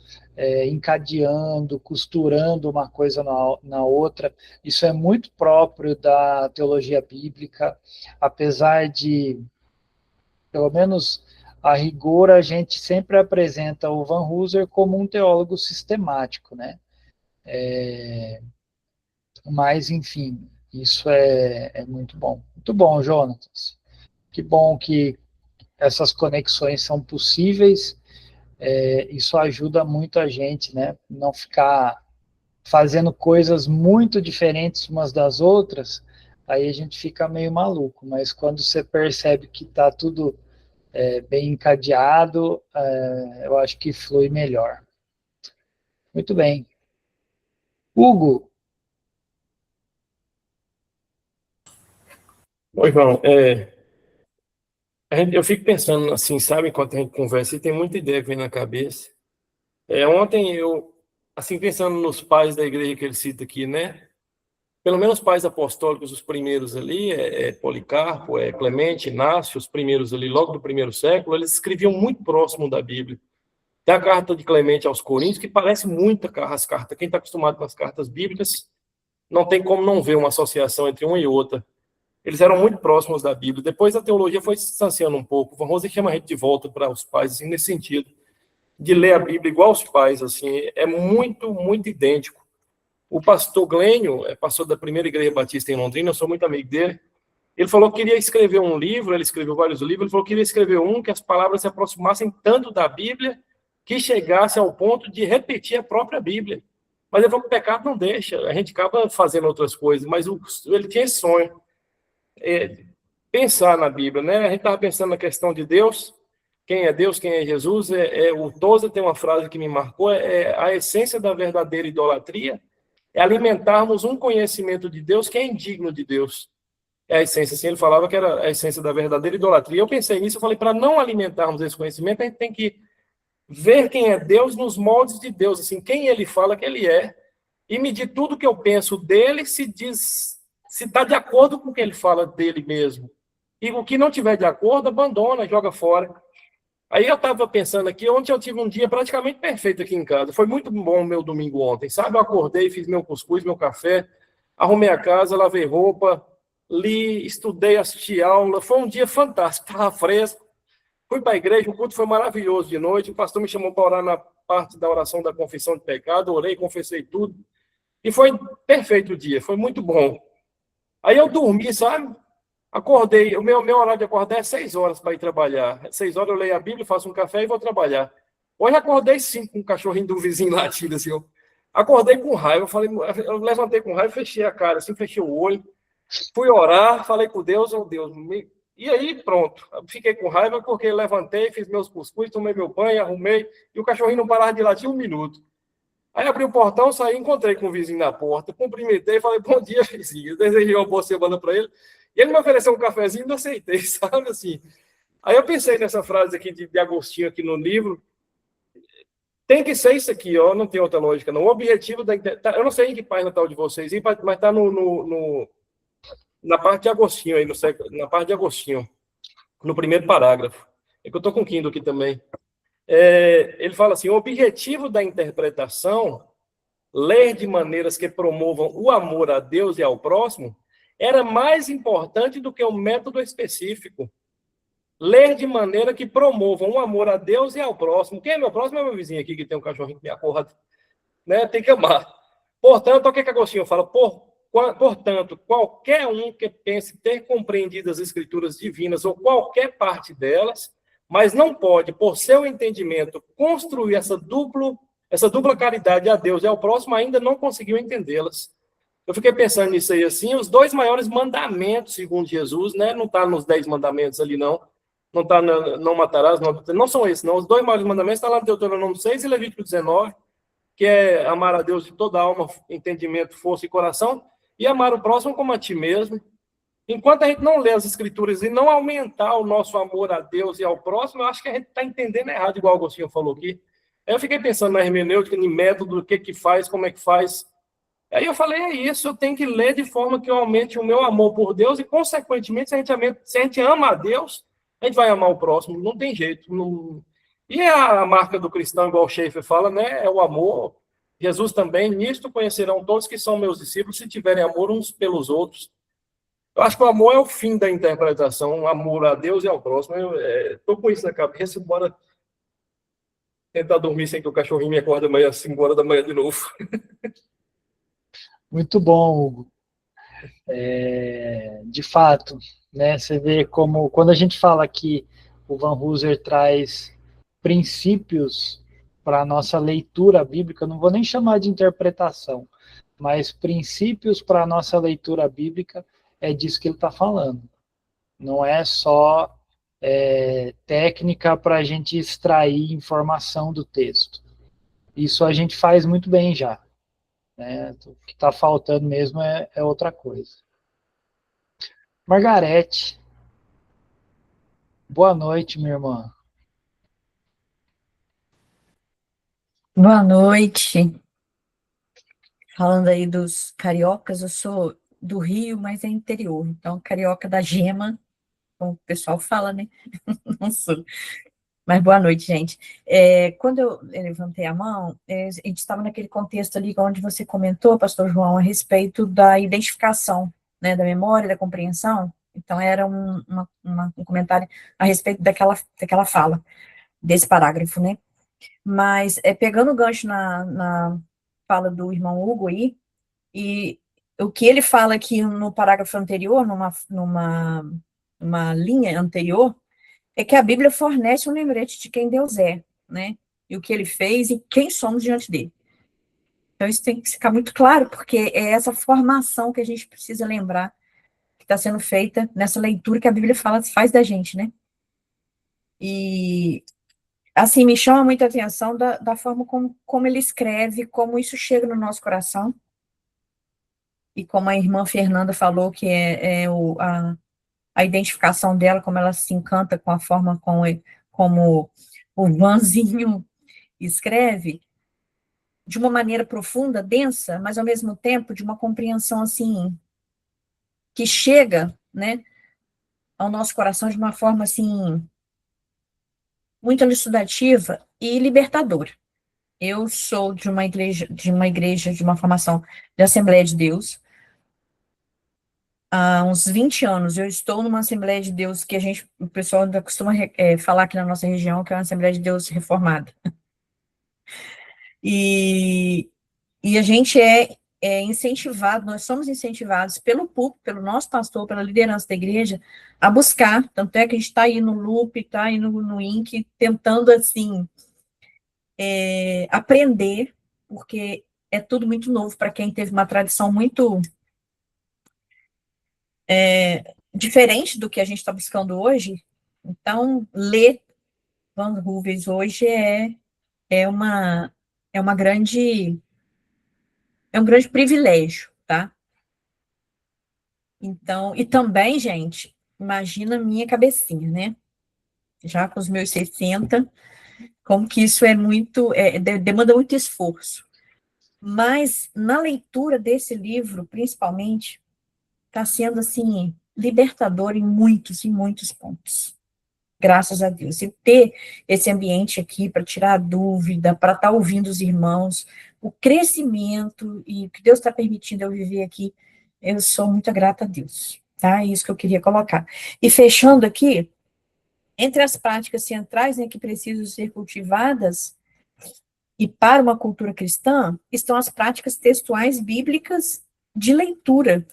encadeando, costurando uma coisa na outra. Isso é muito próprio da teologia bíblica, apesar de, pelo menos a rigor, a gente sempre apresenta o Van Hooser como um teólogo sistemático, né? Mas, enfim, isso é muito bom. Muito bom, Jonatas. Que bom que essas conexões são possíveis. Isso ajuda muito a gente, né? Não ficar fazendo coisas muito diferentes umas das outras, aí a gente fica meio maluco. Mas quando você percebe que está tudo bem encadeado, eu acho que flui melhor. Muito bem. Hugo, Oi, João. Eu fico pensando assim, sabe, enquanto a gente conversa, e tem muita ideia que vem na cabeça. Ontem assim, pensando nos pais da igreja que ele cita aqui, né? Pelo menos pais apostólicos, os primeiros ali, Policarpo, Clemente, Inácio, os primeiros ali, logo do primeiro século, eles escreviam muito próximo da Bíblia. Tem a carta de Clemente aos Coríntios, que parece muito as cartas. Quem está acostumado com as cartas bíblicas, não tem como não ver uma associação entre uma e outra. Eles eram muito próximos da Bíblia. Depois a teologia foi se distanciando um pouco. Van Hooser chama a gente de volta para os pais, assim, nesse sentido, de ler a Bíblia igual os pais, assim, é muito, muito idêntico. O pastor Glênio, pastor da primeira igreja batista em Londrina, eu sou muito amigo dele, ele falou que queria escrever um livro, ele escreveu vários livros, ele falou que queria escrever um que as palavras se aproximassem tanto da Bíblia que chegasse ao ponto de repetir a própria Bíblia. Mas ele falou que o pecado não deixa, a gente acaba fazendo outras coisas, mas ele tinha esse sonho. Pensar na Bíblia, né? A gente estava pensando na questão de Deus, quem é Deus, quem é Jesus. O Tozer tem uma frase que me marcou, a essência da verdadeira idolatria é alimentarmos um conhecimento de Deus que é indigno de Deus. É a essência, assim, ele falava que era a essência da verdadeira idolatria. Eu pensei nisso, eu falei, para não alimentarmos esse conhecimento, a gente tem que ver quem é Deus nos moldes de Deus, assim, quem ele fala que ele é, e medir tudo que eu penso dele, se está de acordo com o que ele fala dele mesmo. E o que não tiver de acordo, abandona, joga fora. Aí eu estava pensando aqui, ontem eu tive um dia praticamente perfeito aqui em casa. Foi muito bom o meu domingo ontem, sabe? Eu acordei, fiz meu cuscuz, meu café, arrumei a casa, lavei roupa, li, estudei, assisti aula. Foi um dia fantástico, estava fresco. Fui para a igreja, o culto foi maravilhoso de noite. O pastor me chamou para orar na parte da oração da confissão de pecado. Orei, confessei tudo. E foi perfeito o dia, foi muito bom. Aí eu dormi, sabe? Acordei, o meu horário de acordar é 6 horas para ir trabalhar. 6 horas eu leio a Bíblia, faço um café e vou trabalhar. Hoje acordei 5 com o cachorrinho do vizinho latindo, assim. Acordei com raiva, eu levantei com raiva, fechei a cara, assim, fechei o olho. Fui orar, falei com Deus, Deus. E aí, pronto. Fiquei com raiva porque levantei, fiz meus cuscuz, tomei meu banho, arrumei, e o cachorrinho não parava de latir 1 minuto. Aí abri o portão, saí, encontrei com o vizinho na porta, cumprimentei, falei, bom dia, vizinho. Desejei uma boa semana para ele. E ele me ofereceu um cafezinho e não aceitei, sabe, assim. Aí eu pensei nessa frase aqui de Agostinho aqui no livro. Tem que ser isso aqui, ó, não tem outra lógica, não. O objetivo da... Eu não sei em que página está o de vocês, mas está na parte de Agostinho, aí, na parte de Agostinho, no primeiro parágrafo. É que eu estou com o Kindle aqui também. Ele fala assim, o objetivo da interpretação, ler de maneiras que promovam o amor a Deus e ao próximo, era mais importante do que o método específico. ler de maneira que promova um amor a Deus e ao próximo. Quem é meu próximo é meu vizinho aqui, que tem um cachorrinho que me acorda, né? Tem que amar. Portanto, o que Agostinho fala? Portanto, qualquer um que pense ter compreendido as escrituras divinas ou qualquer parte delas, mas não pode, por seu entendimento, construir essa dupla caridade a Deus e ao próximo, ainda não conseguiu entendê-las. Eu fiquei pensando nisso aí, assim, os 2 maiores mandamentos, segundo Jesus, né? Não está nos 10 mandamentos ali, não. Não está, não matarás, não são esses, não. Os 2 maiores mandamentos estão lá no Deuteronômio 6 e Levítico 19, que é amar a Deus de toda alma, entendimento, força e coração, e amar o próximo como a ti mesmo. Enquanto a gente não lê as escrituras e não aumentar o nosso amor a Deus e ao próximo, eu acho que a gente está entendendo errado, igual o Agostinho falou aqui. Aí eu fiquei pensando na hermenêutica, no método, o que faz, como é que faz. Aí eu falei, é isso, eu tenho que ler de forma que eu aumente o meu amor por Deus e, consequentemente, se a gente ama a Deus, a gente vai amar o próximo, não tem jeito. Não... E a marca do cristão, igual o Schaeffer fala, né, é o amor. Jesus também, nisto conhecerão todos que são meus discípulos, se tiverem amor uns pelos outros. Eu acho que o amor é o fim da interpretação, o amor a Deus e ao próximo. Eu estou com isso na cabeça, bora tentar dormir sem que o cachorrinho me acorde amanhã às 5 horas da manhã de novo. Muito bom, Hugo. De fato, né, você vê como, quando a gente fala que o Van Hooser traz princípios para a nossa leitura bíblica, não vou nem chamar de interpretação, mas princípios para a nossa leitura bíblica, é disso que ele está falando. Não é só técnica para a gente extrair informação do texto. Isso a gente faz muito bem já. Né? O que está faltando mesmo é outra coisa. Margarete, boa noite, minha irmã. Boa noite. Falando aí dos cariocas, eu sou do Rio, mas é interior. Então, carioca da gema, como o pessoal fala, né? Não sou. Mas boa noite, gente. Quando eu levantei a mão, a gente estava naquele contexto ali onde você comentou, pastor João, a respeito da identificação, né, da memória, da compreensão. Então, era um comentário a respeito daquela fala, desse parágrafo, né? Mas, pegando o gancho na fala do irmão Hugo aí, e o que ele fala aqui no parágrafo anterior, numa linha anterior, é que a Bíblia fornece um lembrete de quem Deus é, né? E o que ele fez e quem somos diante dele. Então, isso tem que ficar muito claro, porque é essa formação que a gente precisa lembrar que está sendo feita nessa leitura que a Bíblia faz da gente, né? E, assim, me chama muita atenção da forma como ele escreve, como isso chega no nosso coração. E como a irmã Fernanda falou, que a identificação dela, como ela se encanta com a forma como o Vanzinho escreve, de uma maneira profunda, densa, mas ao mesmo tempo de uma compreensão assim, que chega, né, ao nosso coração de uma forma assim, muito elucidativa e libertadora. Eu sou de uma igreja, de uma formação de Assembleia de Deus. Há uns 20 anos, eu estou numa Assembleia de Deus que o pessoal ainda costuma falar aqui na nossa região, que é uma Assembleia de Deus reformada. E a gente é incentivado, nós somos incentivados pelo púlpito, pelo nosso pastor, pela liderança da igreja, a buscar, tanto é que a gente está aí no Loop, está aí no INC, tentando, assim, aprender, porque é tudo muito novo para quem teve uma tradição muito diferente do que a gente está buscando hoje. Então, ler Van Hoover hoje é um grande privilégio, tá? Então, e também, gente, imagina a minha cabecinha, né? Já com os meus 60, como que isso demanda muito esforço. Mas, na leitura desse livro, principalmente, está sendo, assim, libertador em muitos pontos. Graças a Deus. E ter esse ambiente aqui para tirar a dúvida, para estar ouvindo os irmãos, o crescimento e o que Deus está permitindo eu viver aqui, eu sou muito grata a Deus. Tá? É isso que eu queria colocar. E fechando aqui, Entre as práticas centrais, né, que precisam ser cultivadas e para uma cultura cristã, estão as práticas textuais bíblicas de leitura.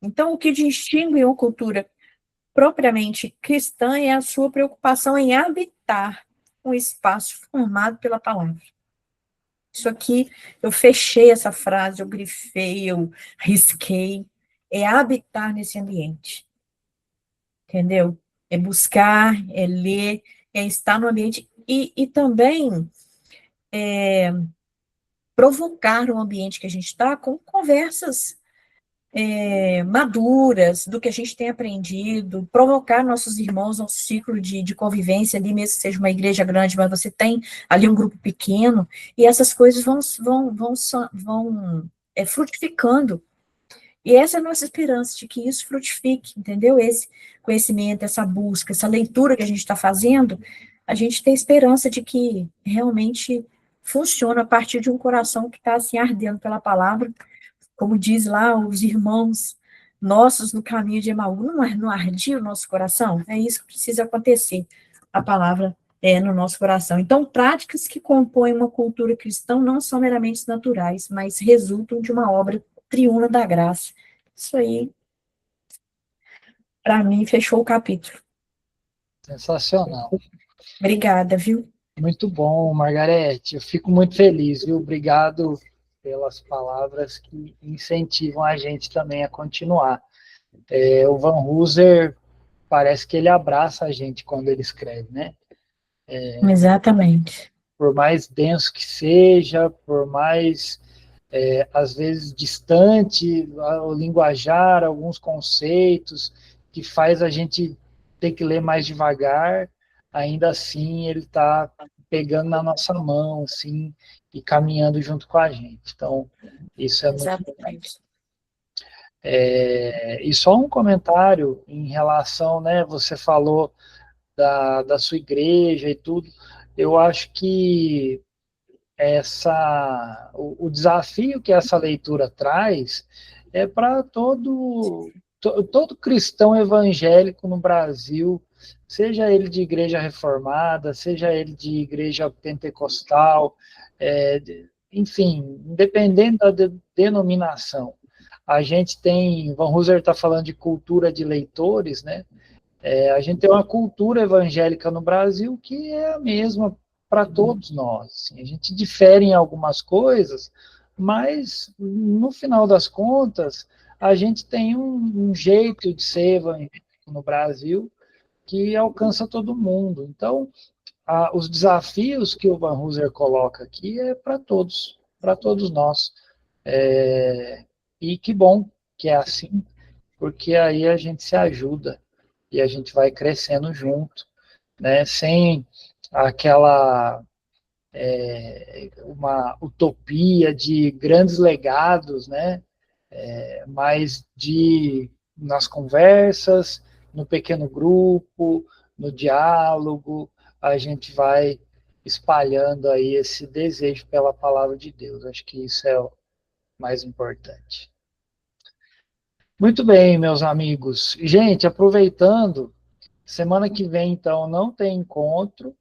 Então, o que distingue uma cultura propriamente cristã é a sua preocupação em habitar um espaço formado pela palavra. Isso aqui, eu fechei essa frase, eu grifei, eu risquei, é habitar nesse ambiente, entendeu? É buscar, é ler, é estar no ambiente e também provocar o ambiente que a gente está com conversas maduras do que a gente tem aprendido, provocar nossos irmãos a um ciclo de convivência ali, mesmo que seja uma igreja grande, mas você tem ali um grupo pequeno, e essas coisas vão frutificando. E essa é a nossa esperança, de que isso frutifique, entendeu? Esse conhecimento, essa busca, essa leitura que a gente está fazendo, a gente tem esperança de que realmente funciona a partir de um coração que está assim ardendo pela palavra, como diz lá os irmãos nossos no caminho de Emaú, não ardia o nosso coração? É isso que precisa acontecer, a palavra no nosso coração. Então, práticas que compõem uma cultura cristã não são meramente naturais, mas resultam de uma obra triuna da graça. Isso aí, para mim, fechou o capítulo. Sensacional. Obrigada, viu? Muito bom, Margarete. Eu fico muito feliz, viu? Obrigado pelas palavras que incentivam a gente também a continuar. O Van Hooser parece que ele abraça a gente quando ele escreve, né? Exatamente. Por mais denso que seja, por mais, às vezes, distante, o linguajar, alguns conceitos, que faz a gente ter que ler mais devagar, ainda assim ele está pegando na nossa mão, assim, e caminhando junto com a gente. Então, isso é muito Exatamente. E só um comentário em relação, né, você falou da sua igreja e tudo, eu acho que o desafio que essa leitura traz é para todo cristão evangélico no Brasil, seja ele de igreja reformada, seja ele de igreja pentecostal, enfim, independente da denominação. A gente tem, Van Hooser está falando de cultura de leitores, né? A gente tem uma cultura evangélica no Brasil que é a mesma para todos nós. Assim. A gente difere em algumas coisas, mas, no final das contas, a gente tem um jeito de ser evangélico no Brasil que alcança todo mundo. Então, os desafios que o Van Hooser coloca aqui é para todos nós. E que bom que é assim, porque aí a gente se ajuda e a gente vai crescendo junto, né? Sem aquela uma utopia de grandes legados, né? Mas nas conversas, no pequeno grupo, no diálogo, a gente vai espalhando aí esse desejo pela palavra de Deus. Acho que isso é o mais importante. Muito bem, meus amigos. Gente, aproveitando, semana que vem, então, não tem encontro.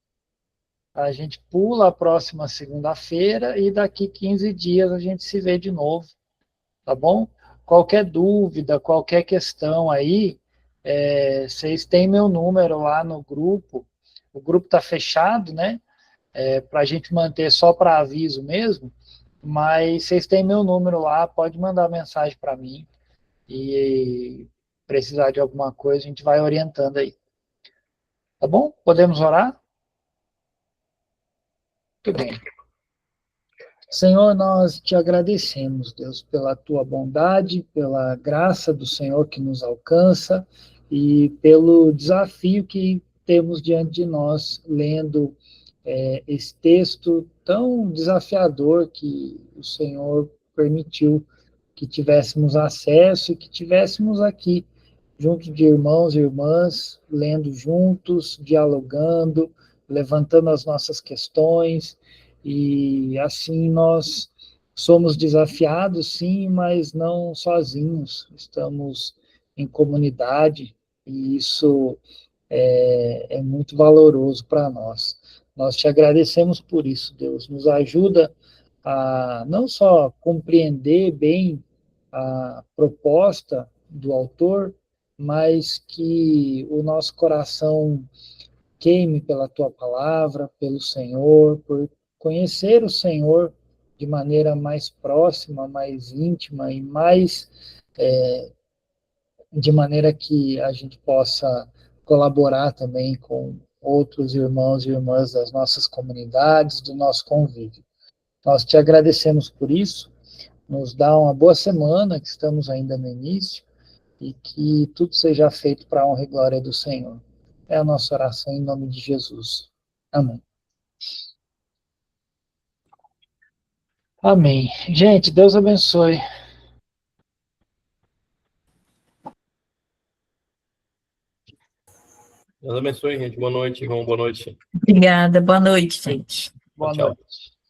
A gente pula a próxima segunda-feira e daqui 15 dias a gente se vê de novo, tá bom? Qualquer dúvida, qualquer questão aí, vocês têm meu número lá no grupo. O grupo está fechado, né? Para a gente manter só para aviso mesmo, mas vocês têm meu número lá, pode mandar mensagem para mim e precisar de alguma coisa, a gente vai orientando aí. Tá bom? Podemos orar? Muito bem. Senhor, nós te agradecemos, Deus, pela tua bondade, pela graça do Senhor que nos alcança e pelo desafio que temos diante de nós, lendo esse texto tão desafiador que o Senhor permitiu que tivéssemos acesso e que tivéssemos aqui, junto de irmãos e irmãs, lendo juntos, dialogando, levantando as nossas questões, e assim nós somos desafiados, sim, mas não sozinhos, estamos em comunidade, e isso é muito valoroso para nós. Nós te agradecemos por isso, Deus. Nos ajuda a não só compreender bem a proposta do autor, mas que o nosso coração queime pela tua palavra, pelo Senhor, por conhecer o Senhor de maneira mais próxima, mais íntima e mais de maneira que a gente possa colaborar também com outros irmãos e irmãs das nossas comunidades, do nosso convívio. Nós te agradecemos por isso, nos dá uma boa semana, que estamos ainda no início, e que tudo seja feito para a honra e glória do Senhor. É a nossa oração em nome de Jesus. Amém. Amém. Gente, Deus abençoe. Deus abençoe, gente. Boa noite, João. Boa noite. Obrigada, boa noite, gente. Boa Tchau. noite.